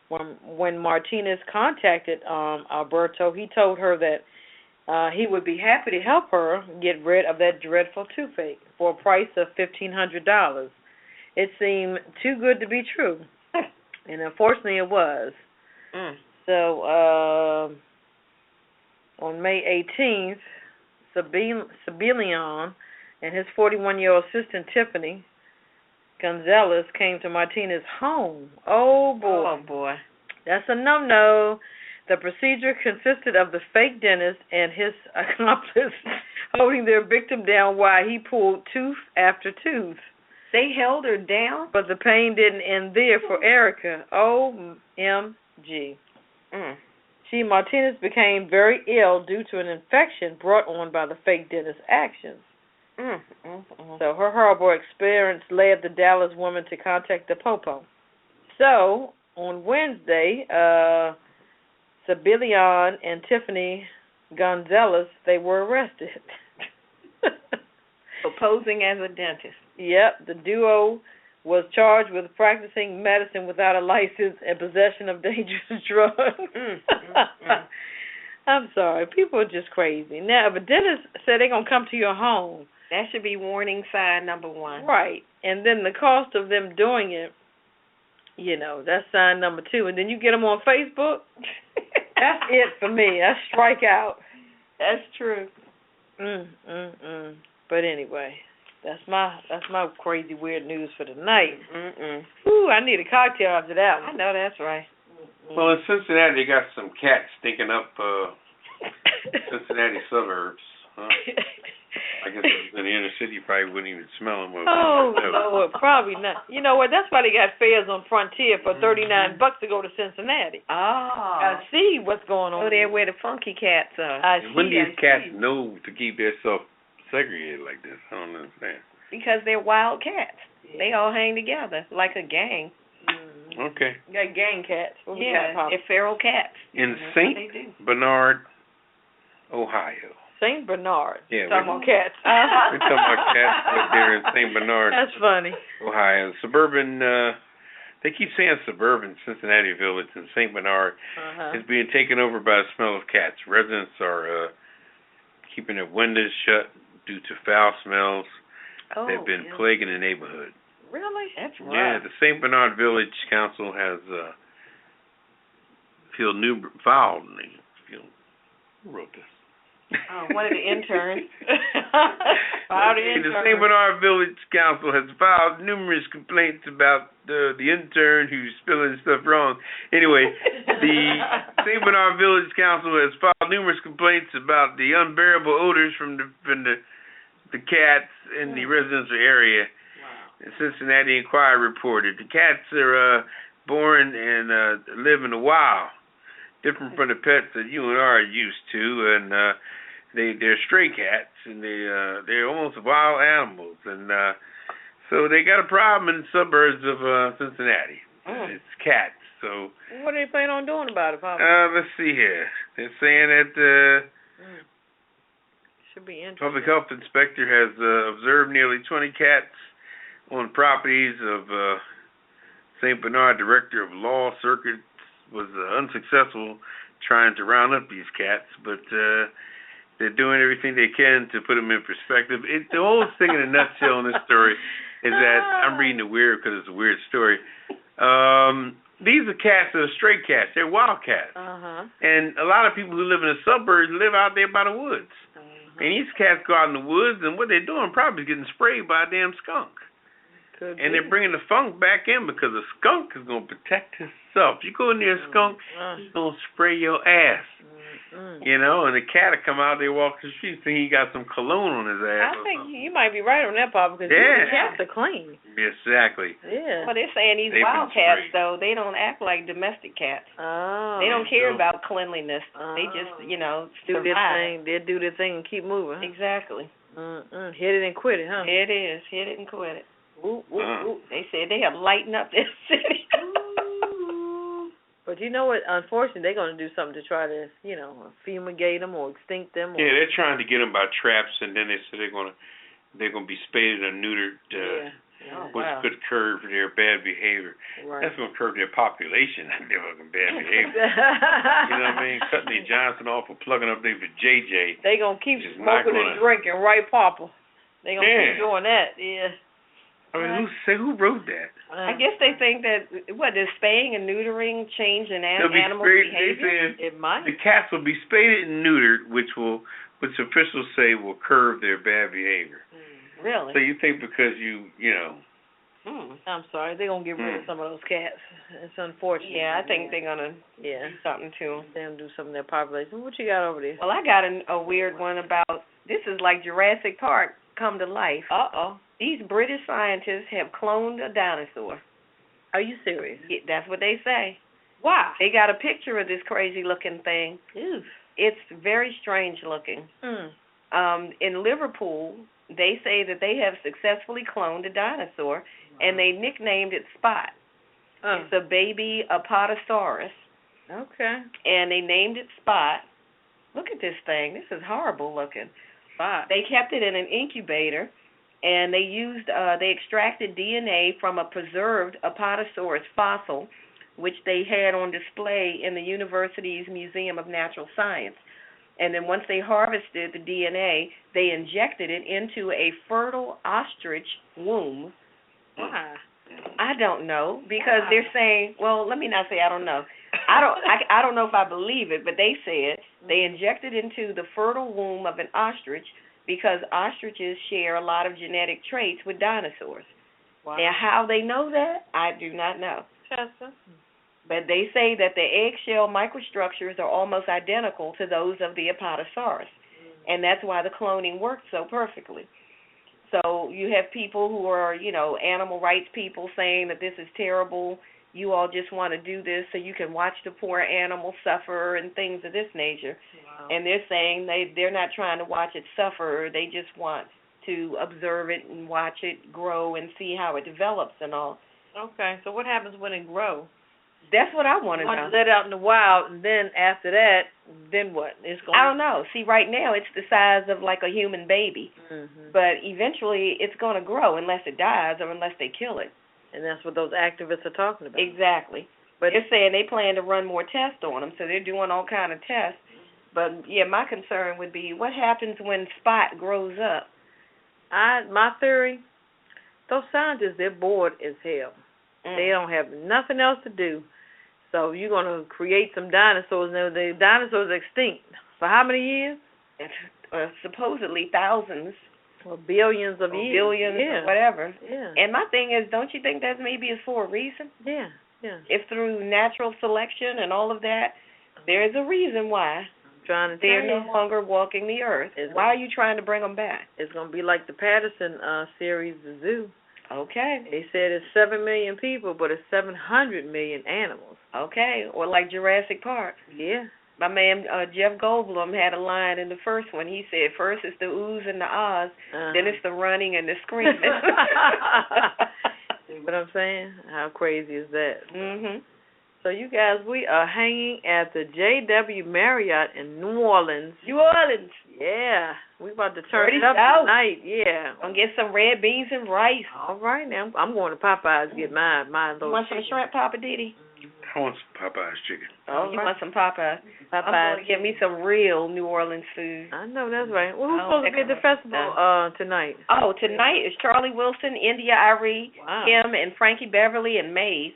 When Martinez contacted Alberto, he told her that he would be happy to help her get rid of that dreadful toothache for a price of $1,500. It seemed too good to be true, and unfortunately it was. So on May 18th, Sabillon and his 41-year-old assistant, Tiffany Gonzalez, came to Martinez's home. Oh, boy. Oh, boy. That's a no-no. The procedure consisted of the fake dentist and his accomplice holding their victim down while he pulled tooth after tooth. They held her down? But the pain didn't end there for Erica. OMG. She, Martinez, became very ill due to an infection brought on by the fake dentist's actions. So her horrible experience led the Dallas woman to contact the Popo. So on Wednesday, Sabillon and Tiffany Gonzalez, they were arrested. For posing as a dentist. Yep, the duo was charged with practicing medicine without a license and possession of dangerous drugs. I'm sorry, people are just crazy. Now, if a dentist said they're going to come to your home, that should be warning sign number one. Right. And then the cost of them doing it, that's sign number two. And then you get them on Facebook, that's it for me. That's strike out. That's true. But anyway, that's my crazy weird news for tonight. Ooh, I need a cocktail after that one. I know that's right. Well, in Cincinnati, they got some cats stinking up Cincinnati suburbs. Huh? I guess if it was in the inner city, you probably wouldn't even smell them. Oh, Lord, probably not. You know what? That's why they got fairs on Frontier for $39 to go to Cincinnati. I see what's going on. Oh, they're where the funky cats are. When these cats know to keep themselves segregated like this, I don't understand. Because they're wild cats. They all hang together like a gang. Okay. You got gang cats. They're feral cats. In St. Bernard, Ohio. St. Bernard. Yeah, we're talking about cats. We're talking about cats, but they're in St. Bernard. That's funny. Ohio. Suburban, they keep saying suburban Cincinnati Village in St. Bernard is being taken over by the smell of cats. Residents are keeping their windows shut due to foul smells that have been plaguing the neighborhood. Really? That's right. Yeah, the St. Bernard Village Council has who wrote this? One of the interns. The St. Bernard Village Council has filed numerous complaints about the intern who's spilling stuff wrong. Anyway, the St. Bernard Village Council has filed numerous complaints about the unbearable odors from the cats in the residential area. The Cincinnati Enquirer reported the cats are born and live in the wild, different from the pets that you and I are used to, and they're stray cats, and they're almost wild animals, and so they got a problem in the suburbs of Cincinnati. It's cats. So what are they planning on doing about it, Papa? Let's see here. They're saying that should be interesting. Public health inspector has observed nearly 20 cats on properties of St. Bernard. Director of Law Circuit was unsuccessful trying to round up these cats, but they're doing everything they can to put them in perspective. The whole thing in a nutshell in this story is that I'm reading it weird because it's a weird story. These are cats that are stray cats. They're wild cats. And a lot of people who live in the suburbs live out there by the woods. And these cats go out in the woods, and what they're doing probably is getting sprayed by a damn skunk. And they're bringing the funk back in because the skunk is going to protect itself. You go in there, skunk, it's going to spray your ass. You know, and the cat will come out there, walk the street, think he got some cologne on his ass. I think you might be right on that, Papa, because cats are clean. Exactly. Yeah. Well, they're saying these wild cats, though, they don't act like domestic cats. Oh. They don't care about cleanliness. They just, do their thing. They do their thing and keep moving. Exactly. Hit it and quit it, huh? It is. Hit it and quit it. Ooh, ooh, ooh. They said they have lightened up this city. But you know what? Unfortunately, they're going to do something to try to, fumigate them or extinct them. Yeah, they're trying to get them by traps, and then they said they're going to be spaded or neutered, which could curb their bad behavior. Right. That's going to curb their population, not their fucking bad behavior. You know what I mean? Cutting their Johnson off for plugging up their JJ. They going to keep smoking and drinking, right, Papa? They going to keep doing that, yeah. I mean, who wrote that? I guess they think that, does spaying and neutering change an animal's behavior? It might. The cats will be spaded and neutered, which officials say will curb their bad behavior. Really? So you think because I'm sorry, they're going to get rid of some of those cats. It's unfortunate. Yeah, I think they're going to do something to them. They'll do something to their population. What you got over there? Well, I got a weird one about, this is like Jurassic Park come to life. Uh-oh. These British scientists have cloned a dinosaur. Are you serious? Yeah, that's what they say. Wow. They got a picture of this crazy-looking thing. Ew. It's very strange-looking. In Liverpool, they say that they have successfully cloned a dinosaur, and they nicknamed it Spot. It's a baby Apatosaurus. Okay. And they named it Spot. Look at this thing. This is horrible looking. Spot. They kept it in an incubator, and they extracted DNA from a preserved Apatosaurus fossil, which they had on display in the university's Museum of Natural Science. And then once they harvested the DNA, they injected it into a fertile ostrich womb. Why? I don't know, because they're saying, well, let me not say I don't know. I don't know if I believe it, but they said they injected into the fertile womb of an ostrich because ostriches share a lot of genetic traits with dinosaurs. Wow. Now, how they know that, I do not know. But they say that the eggshell microstructures are almost identical to those of the Apatosaurus, and that's why the cloning worked so perfectly. So you have people who are, animal rights people saying that this is terrible. You all just want to do this so you can watch the poor animals suffer and things of this nature. Wow. And they're saying they're not trying to watch it suffer. They just want to observe it and watch it grow and see how it develops and all. Okay, so what happens when it grows? That's what I want to know. Want to let it out in the wild, and then after that, then what? I don't know. See, right now it's the size of like a human baby, but eventually it's going to grow unless it dies or unless they kill it. And that's what those activists are talking about. Exactly. But they're saying they plan to run more tests on them, so they're doing all kind of tests. But, yeah, my concern would be what happens when Spot grows up? My theory, those scientists, they're bored as hell. They don't have nothing else to do. So you're going to create some dinosaurs. Now, the dinosaurs are extinct. For how many years? Supposedly thousands. Or billions of years. Billions or whatever. Yeah. And my thing is, don't you think that maybe is for a reason? Yeah. If through natural selection and all of that, there is a reason why they're no longer walking the earth. Why are you trying to bring them back? It's going to be like the Patterson series, The Zoo. Okay. They said it's 7 million people, but it's 700 million animals. Okay. Or like Jurassic Park. Yeah. My man Jeff Goldblum had a line in the first one. He said, first it's the oohs and the ahs, then it's the running and the screaming. See what I'm saying? How crazy is that? Mm-hmm. So you guys, we are hanging at the JW Marriott in New Orleans. New Orleans. Yeah. We about to turn it up tonight. Yeah. Gonna get some red beans and rice. All right now. I'm going to Popeyes to get my little. You want some shrimp, Poppa DD? I want some Popeye's chicken. Oh, you want some Popeyes? I'm going to get me some real New Orleans food. I know, that's right. Well, who's supposed to be at the festival tonight? Oh, tonight is Charlie Wilson, India Irie, him, and Frankie Beverly and Maze.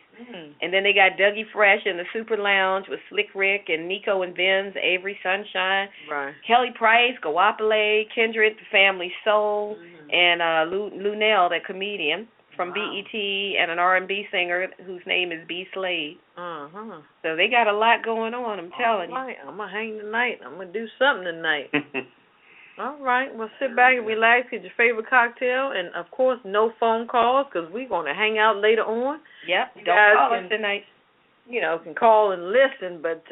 And then they got Dougie Fresh in the Super Lounge with Slick Rick and Nico and Vinz, Avery Sunshine, Kelly Price, Guapale, Kindred, the Family Soul, and Lunell, the comedian from BET and an R&B singer whose name is B. Slade. So they got a lot going on, I'm telling you. I'm going to hang tonight. I'm going to do something tonight. All right. Well, sit back and relax, get your favorite cocktail, and, of course, no phone calls because we're going to hang out later on. Yep. Don't call us tonight. Can call and listen, but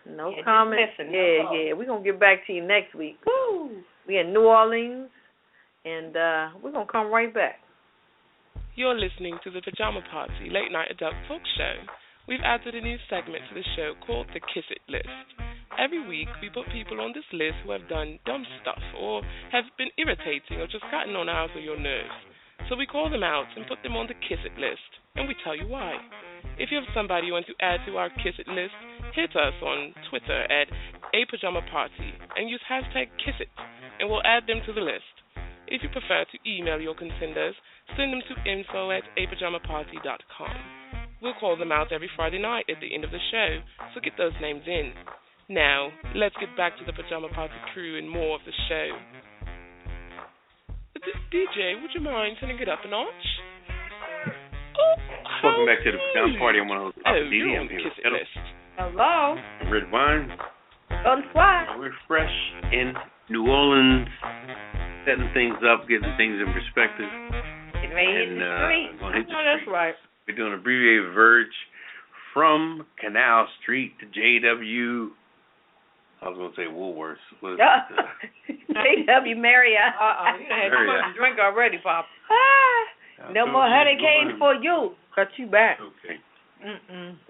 no comment. Listen, yeah. We're going to get back to you next week. Woo! We're in New Orleans, and we're going to come right back. You're listening to the Pajama Party Late Night Adult Talk Show. We've added a new segment to the show called the Kiss It List. Every week, we put people on this list who have done dumb stuff or have been irritating or just gotten on out of your nerves. So we call them out and put them on the Kiss It list, and we tell you why. If you have somebody you want to add to our Kiss It list, hit us on Twitter at @PajamaParty and use hashtag KissIt, and we'll add them to the list. If you prefer to email your contenders, send them to info@apajamaparty.com. We'll call them out every Friday night at the end of the show, so get those names in. Now, let's get back to the Pajama Party Crew and more of the show. DJ, would you mind turning it up a notch? Welcome back to the Pajama Party. I'm one of those Poppa DD. I'm here with Ketel. Hello. Redwine. Bonsoir. We're fresh in New Orleans, setting things up, getting things in perspective. Getting ready to hit the street. That's right. We're doing an abbreviated verge from Canal Street to JW. I was going to say Woolworths. JW Marriott. You had too much to drink already, Pop. No more hurricanes for you. Cut you back. Okay.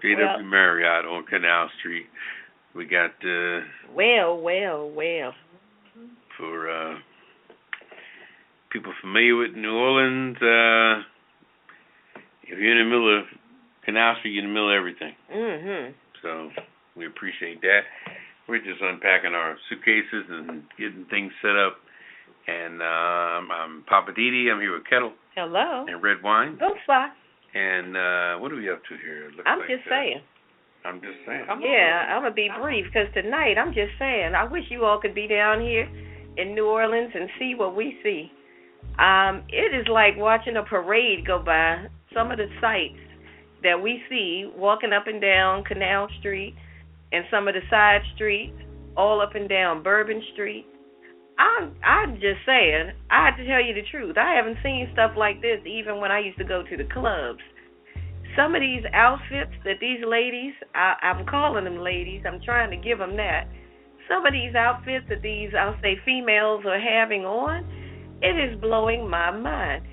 JW Marriott on Canal Street. We got well. For people familiar with New Orleans, if you're in the middle of Canal Street, you're in the middle of everything. So we appreciate that. We're just unpacking our suitcases and getting things set up. And I'm Poppa DD. I'm here with Ketel. Hello. And Redwine. Bonsoir. And what are we up to here? I'm just saying. I'm just saying. I'm going to be brief because tonight, I'm just saying, I wish you all could be down here in New Orleans and see what we see. It is like watching a parade go by. Some of the sights that we see walking up and down Canal Street and some of the side streets, all up and down Bourbon Street. I'm just saying, I have to tell you the truth. I haven't seen stuff like this even when I used to go to the clubs. Some of these outfits that these ladies, I'm calling them ladies, I'm trying to give them that. Some of these outfits that these, I'll say, females are having on, it is blowing my mind.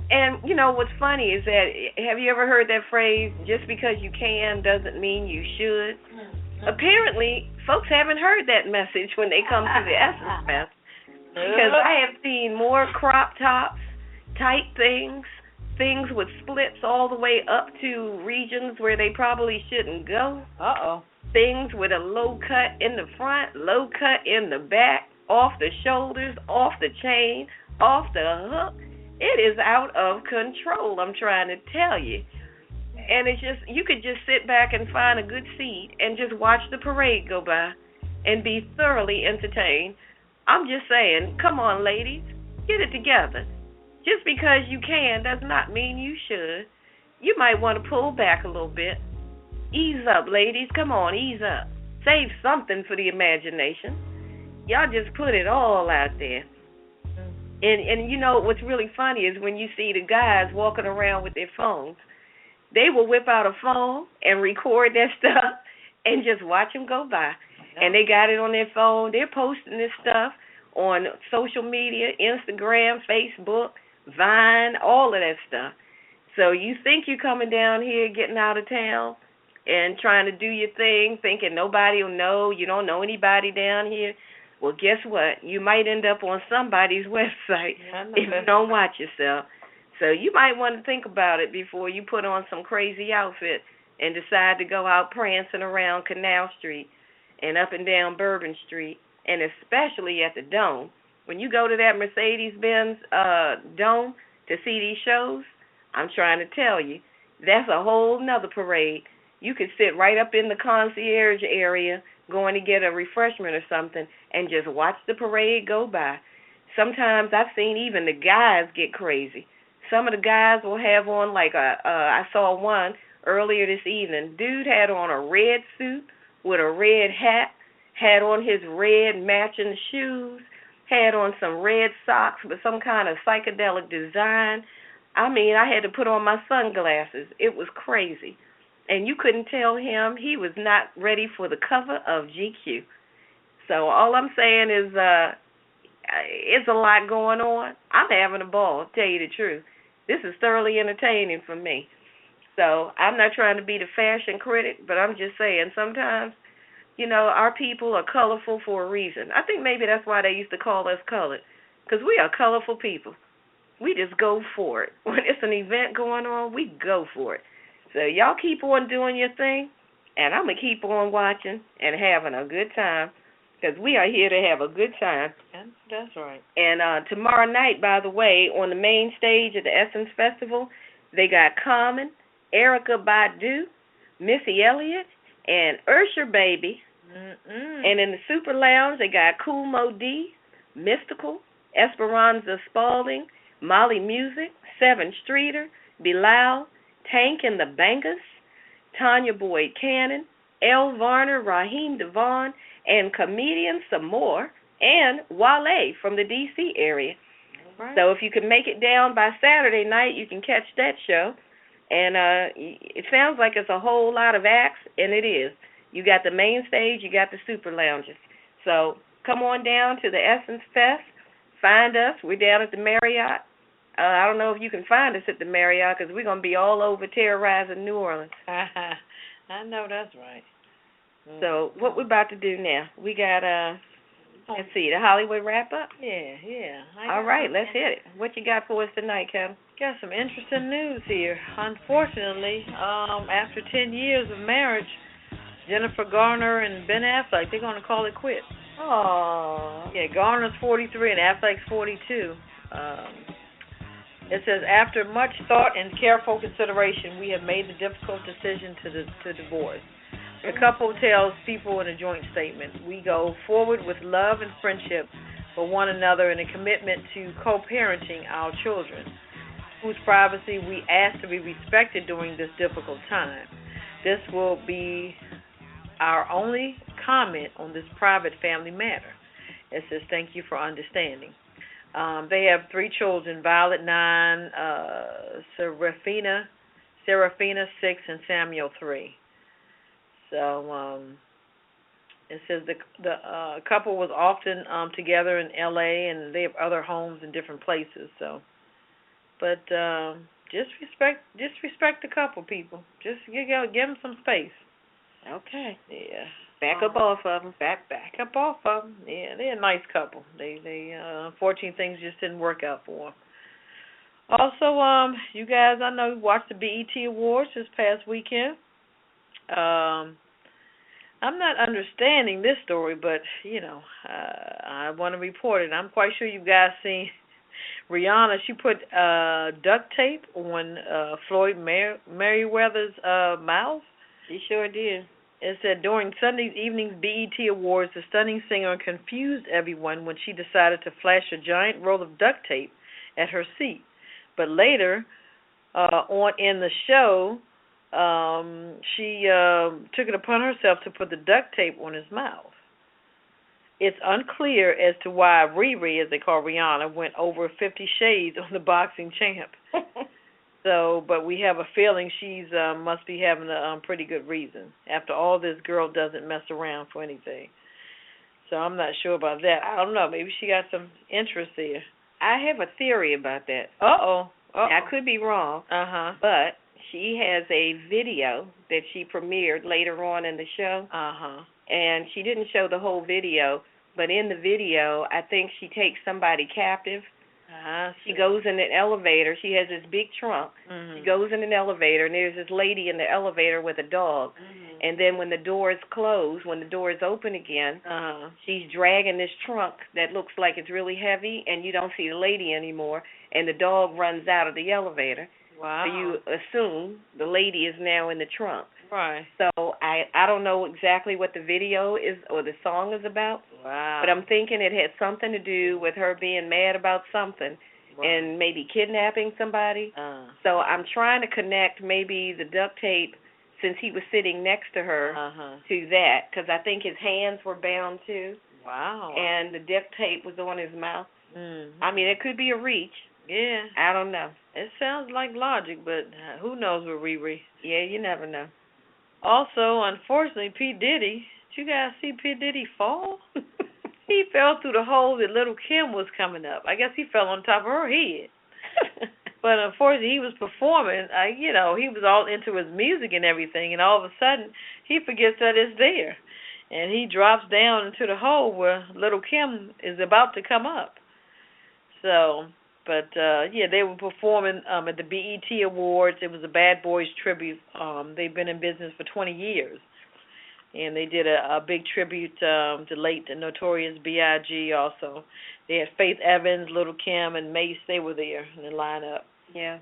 And, you know, what's funny is that, have you ever heard that phrase, just because you can doesn't mean you should? Apparently, folks haven't heard that message when they come to the Essence Fest. Because I have seen more crop tops, tight things with splits all the way up to regions where they probably shouldn't go. Things with a low cut in the front, low cut in the back, off the shoulders, off the chain, off the hook. It is out of control, I'm trying to tell you. And it's just, you could just sit back and find a good seat and just watch the parade go by and be thoroughly entertained. I'm just saying, come on, ladies, get it together. Just because you can does not mean you should. You might want to pull back a little bit. Ease up, ladies. Come on, ease up. Save something for the imagination. Y'all just put it all out there. And you know, what's really funny is when you see the guys walking around with their phones, they will whip out a phone and record their stuff and just watch them go by. And they got it on their phone. They're posting this stuff on social media, Instagram, Facebook, Vine, all of that stuff. So you think you're coming down here, getting out of town, and trying to do your thing, thinking nobody will know, you don't know anybody down here. Well, guess what? You might end up on somebody's website if you don't watch yourself. So you might want to think about it before you put on some crazy outfit and decide to go out prancing around Canal Street and up and down Bourbon Street, and especially at the Dome. When you go to that Mercedes-Benz Dome to see these shows, I'm trying to tell you, that's a whole nother parade. You could sit right up in the concierge area going to get a refreshment or something and just watch the parade go by. Sometimes I've seen even the guys get crazy. Some of the guys will have on like I saw one earlier this evening. Dude had on a red suit with a red hat, had on his red matching shoes, had on some red socks with some kind of psychedelic design. I mean, I had to put on my sunglasses. It was crazy. And you couldn't tell him he was not ready for the cover of GQ. So all I'm saying is it's a lot going on. I'm having a ball, to tell you the truth. This is thoroughly entertaining for me. So I'm not trying to be the fashion critic, but I'm just saying sometimes, our people are colorful for a reason. I think maybe that's why they used to call us colored, because we are colorful people. We just go for it. When it's an event going on, we go for it. So y'all keep on doing your thing, and I'm going to keep on watching and having a good time, because we are here to have a good time. That's right. And tomorrow night, by the way, on the main stage at the Essence Festival, they got Common, Erykah Badu, Missy Elliott, and Usher Baby. And in the Super Lounge, they got Kool Mo D, Mystical, Esperanza Spalding, Molly Music, Seven Streeter, Bilal, Tank and the Bangers, Tanya Boyd Cannon, Elle Varner, Raheem DeVaughn, and comedian some more, and Wale from the D.C. area. Right. So if you can make it down by Saturday night, you can catch that show. And it sounds like it's a whole lot of acts, and it is. You got the main stage, you got the super lounges. So come on down to the Essence Fest. Find us. We're down at the Marriott. I don't know if you can find us at the Marriott, because we're going to be all over terrorizing New Orleans. I know that's right. So what we're about to do now, we got, let's see, the Hollywood wrap-up? Yeah. All right, let's hit it. What you got for us tonight, Ketel? Got some interesting news here. Unfortunately, after 10 years of marriage, Jennifer Garner and Ben Affleck, they're going to call it quits. Oh. Yeah, Garner's 43 and Affleck's 42. It says, after much thought and careful consideration, we have made the difficult decision to divorce. The couple tells people in a joint statement, we go forward with love and friendship for one another and a commitment to co-parenting our children, whose privacy we ask to be respected during this difficult time. This will be our only comment on this private family matter. It says, thank you for understanding. They have 3 children, Violet 9, Serafina 6, and Samuel 3. So it says the couple was often together in L.A., and they have other homes in different places. So, but just respect the couple, people. Just give them some space. Okay. Yeah. Back up off of them. Back up off of them. Yeah, they're a nice couple. They unfortunately things just didn't work out for them. Also, you guys, I know you watched the BET Awards this past weekend. I'm not understanding this story, but I want to report it. I'm quite sure you guys seen Rihanna. She put duct tape on Floyd Mayweather's mouth. She sure did. It said during Sunday evening's BET Awards, the stunning singer confused everyone when she decided to flash a giant roll of duct tape at her seat. But later, on in the show, she took it upon herself to put the duct tape on his mouth. It's unclear as to why Riri, as they call Rihanna, went over 50 shades on the boxing champ. So, but we have a feeling she's must be having a pretty good reason. After all, this girl doesn't mess around for anything. So I'm not sure about that. I don't know. Maybe she got some interest there. I have a theory about that. Uh-oh. I could be wrong. Uh-huh. But she has a video that she premiered later on in the show. Uh-huh. And she didn't show the whole video, but in the video, I think she takes somebody captive. She goes in an elevator. She has this big trunk. Mm-hmm. She goes in an elevator, and there's this lady in the elevator with a dog. Mm-hmm. And then when the doors close, when the doors open again, she's dragging this trunk that looks like it's really heavy, and you don't see the lady anymore, and the dog runs out of the elevator. Wow. So you assume the lady is now in the trunk. Right. So I don't know exactly what the video is or the song is about. Wow. But I'm thinking it had something to do with her being mad about something, and maybe kidnapping somebody. So I'm trying to connect maybe the duct tape, since he was sitting next to her, to that, because I think his hands were bound too. Wow. And the duct tape was on his mouth. I mean, it could be a reach. Yeah. I don't know. It sounds like logic, but who knows with Riri? Yeah, you never know. Also, unfortunately, P. Diddy, did you guys see P. Diddy fall? He fell through the hole that little Kim was coming up. I guess he fell on top of her head. But unfortunately, he was performing. He was all into his music and everything, and all of a sudden, he forgets that it's there. And he drops down into the hole where little Kim is about to come up. So, but, they were performing at the BET Awards. It was a Bad Boys tribute. They've been in business for 20 years. And they did a big tribute to late and Notorious B.I.G. also. They had Faith Evans, Little Kim, and Mace. They were there in the lineup. Yeah.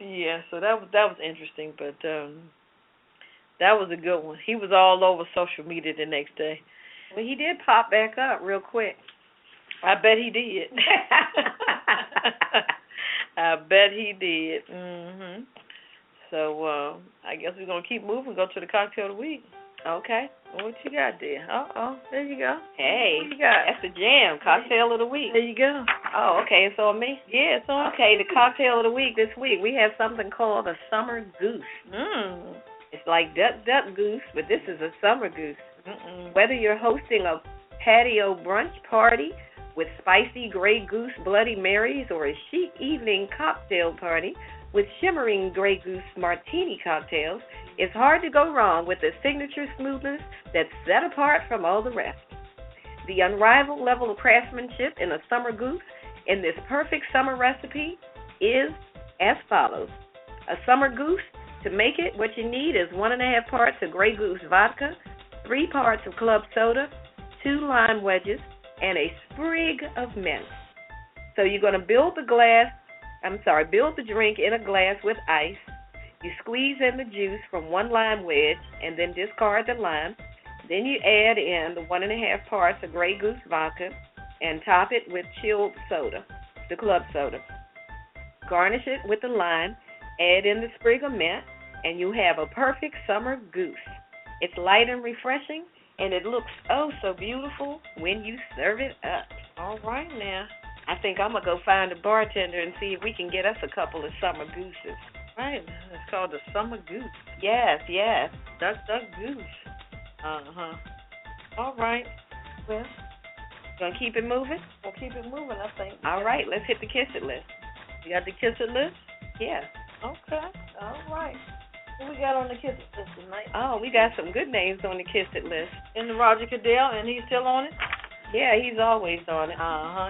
Yeah, so that was interesting, but that was a good one. He was all over social media the next day. Well, he did pop back up real quick. I bet he did. I bet he did. So I guess we're going to keep moving, go to the cocktail of the week. Okay. What you got there? There you go. Hey, what you got? That's the jam. Cocktail of the week. There you go. Oh, okay. It's on me? Yeah, it's on. Okay, the cocktail of the week this week, we have something called a summer goose. It's like duck goose, but this is a summer goose. Whether you're hosting a patio brunch party with spicy Grey Goose Bloody Marys or a chic evening cocktail party with shimmering Grey Goose martini cocktails, it's hard to go wrong with the signature smoothness that's set apart from all the rest. The unrivaled level of craftsmanship in a summer goose in this perfect summer recipe is as follows. A summer goose, to make it, what you need is 1.5 parts of Grey Goose vodka, 3 parts of club soda, 2 lime wedges, and a sprig of mint. So you're going to build the drink in a glass with ice. You squeeze in the juice from 1 lime wedge and then discard the lime. Then you add in the 1.5 parts of Grey Goose vodka and top it with chilled soda, the club soda. Garnish it with the lime, add in the sprig of mint, and you have a perfect summer goose. It's light and refreshing, and it looks oh so beautiful when you serve it up. All right now. I think I'm going to go find a bartender and see if we can get us a couple of summer gooses. Right. It's called the summer goose. Yes. Duck goose. All right. Well, going to keep it moving? We'll keep it moving, I think. All right. Let's hit the kiss it list. You got the kiss it list? Yeah. Okay. All right. What we got on the kiss it list tonight? Oh, we got some good names on the kiss it list. And Roger Ketel, and he's still on it? Yeah, he's always on it.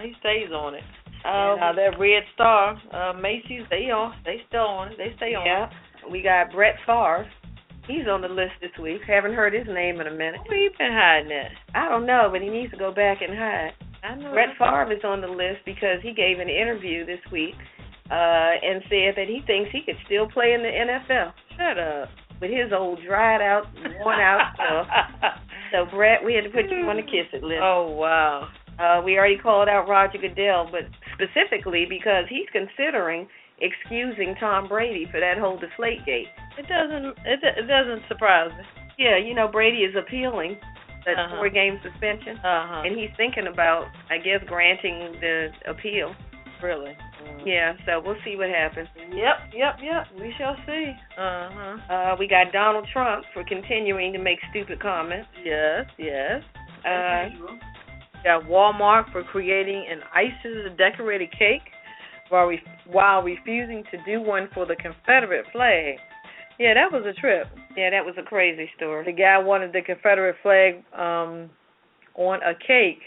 He stays on it. That Red Star, Macy's, they still on it. They stay on it. Yeah. We got Brett Favre. He's on the list this week. Haven't heard his name in a minute. Where you been hiding at? I don't know, but he needs to go back and hide. I know. Brett Favre is on the list because he gave an interview this week and said that he thinks he could still play in the NFL. Shut up. With his old dried out, worn out stuff. So, Brett, we had to put you on the kiss it list. Oh, wow. We already called out Roger Goodell, but specifically because he's considering excusing Tom Brady for that whole Deflategate. It doesn't surprise me. Yeah, Brady is appealing that 4-game suspension, and he's thinking about, I guess, granting the appeal. Really? Yeah, so we'll see what happens. Yep. We shall see. We got Donald Trump for continuing to make stupid comments. Yes. Got Walmart for creating an ISIS-decorated cake while refusing to do one for the Confederate flag. Yeah, that was a trip. Yeah, that was a crazy story. The guy wanted the Confederate flag on a cake,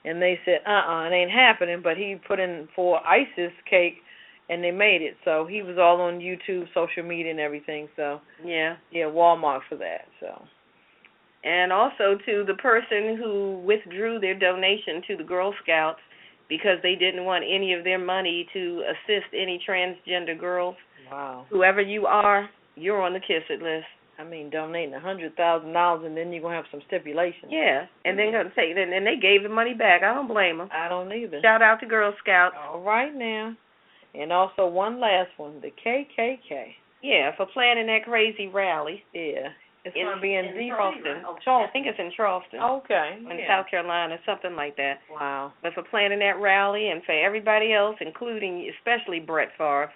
and they said, it ain't happening, but he put in for ISIS cake, and they made it. So he was all on YouTube, social media, and everything. So yeah, Walmart for that. So. And also to the person who withdrew their donation to the Girl Scouts because they didn't want any of their money to assist any transgender girls. Wow. Whoever you are, you're on the kiss it list. I mean, donating $100,000 and then you're going to have some stipulations. Yeah, and then and they gave the money back. I don't blame them. I don't either. Shout out to Girl Scouts. All right now. And also one last one, the KKK. Yeah, for planning that crazy rally. Yeah. It's going to be in Charleston. I think it's in Charleston. Okay. In South Carolina, something like that. Wow. But for planning that rally and for everybody else, including especially Brett Favre,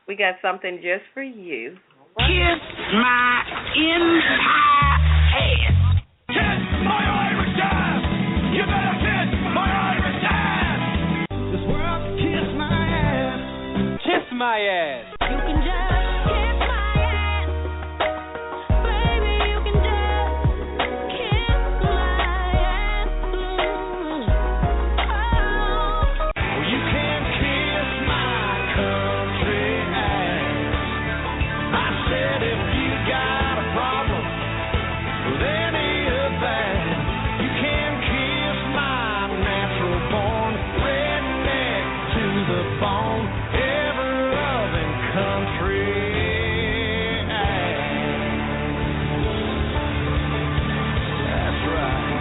we got something just for you. Right. Kiss my entire ass. Kiss my Irish ass. You better kiss my Irish ass. This world kiss my ass. Kiss my ass. You can just kiss my ass. Baby, you can just kiss my ass. Oh. You can kiss my country ass. I said if you got a problem with any of that, you can kiss my natural born redneck to the bone, ever-loving country ass. That's right.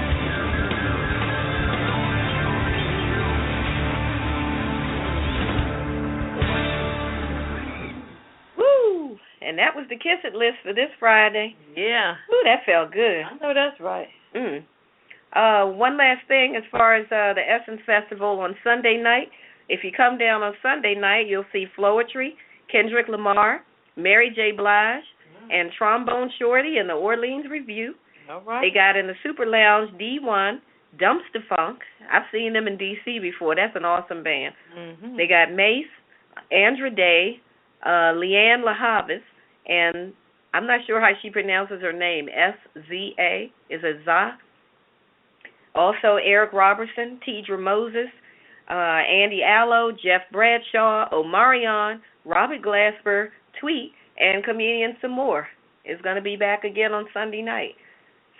Woo! And that was the Kiss It list for this Friday. Yeah. Woo, that felt good. I know that's right. One last thing as far as the Essence Festival on Sunday night. If you come down on Sunday night, you'll see Floetry, Kendrick Lamar, Mary J. Blige, and Trombone Shorty in the Orleans Review. All right. They got in the Super Lounge D1, Dumpster Funk. I've seen them in D.C. before. That's an awesome band. Mm-hmm. They got Mace, Andra Day, Leanne LaHavis, and I'm not sure how she pronounces her name, S-Z-A. Is it Za? Also Eric Robertson, Tidra Moses, Andy Allo, Jeff Bradshaw, Omarion, Robert Glasper, Tweet, and comedian some more is going to be back again on Sunday night.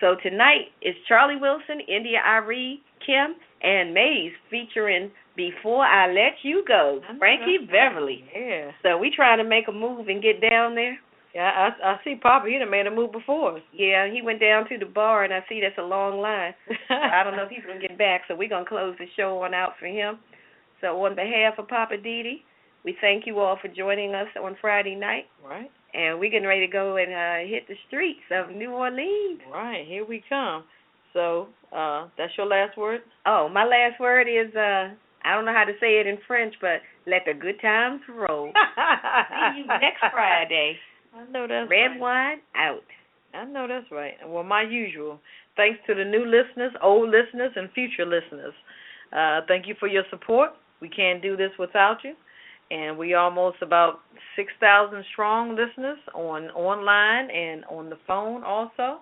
So tonight is Charlie Wilson, India Arie, Kim, and Maze featuring Before I Let You Go, Frankie Beverly. Yeah. So we trying to make a move and get down there. Yeah, I see Papa. He done made a move before us. Yeah, he went down to the bar, and I see that's a long line. I don't know if he's going to get back, so we're going to close the show on out for him. So on behalf of Poppa DD, we thank you all for joining us on Friday night. Right. And we're getting ready to go and hit the streets of New Orleans. Right, here we come. So that's your last word? Oh, my last word is, I don't know how to say it in French, but let the good times roll. See you next Friday. I know that's Redwine out. I know that's right. Well, my usual. Thanks to the new listeners, old listeners, and future listeners. Thank you for your support. We can't do this without you. And we almost about 6,000 strong listeners online and on the phone also.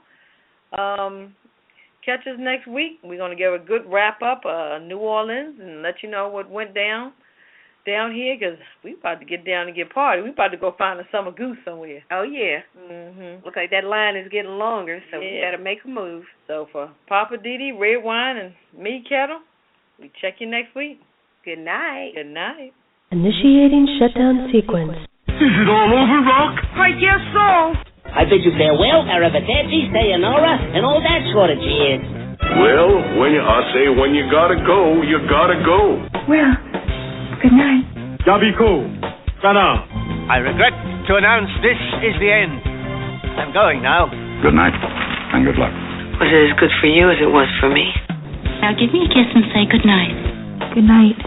Catch us next week. We're going to give a good wrap-up of New Orleans and let you know what went down here, because we about to get down and get party. We about to go find a summer goose somewhere. Oh, yeah. Mm-hmm. Looks like that line is getting longer, so we better make a move. So for Poppa DD, Redwine, and me, Ketel, we check you next week. Good night. Good night. Initiating shutdown sequence. Is it all over, Rock? I guess so. I bid you farewell, arrivederci, sayonara, and all that sort of jazz. Well, I say when you gotta go, you gotta go. Well, good night. Yabiko, Sana. I regret to announce this is the end. I'm going now. Good night, and good luck. Was it as good for you as it was for me? Now give me a kiss and say good night. Good night.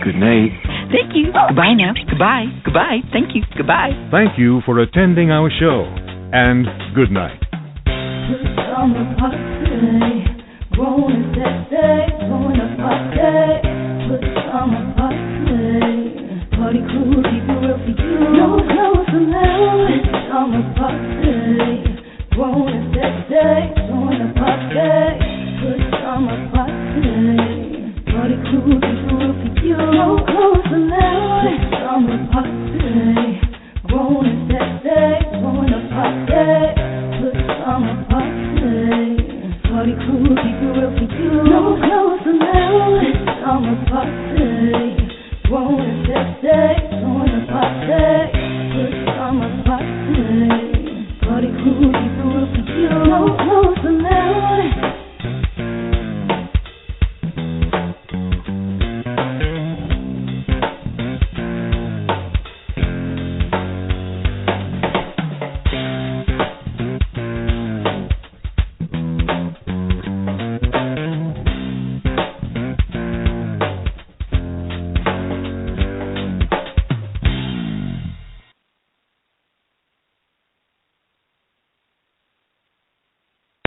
Good night. Thank you. Goodbye now. Goodbye. Goodbye. Thank you. Goodbye. Thank you for attending our show, and good night. Party crew, keep it real for you. No clothes allowed. It's summer party. Grown and sexy, join the party. Good summer party. Party crew.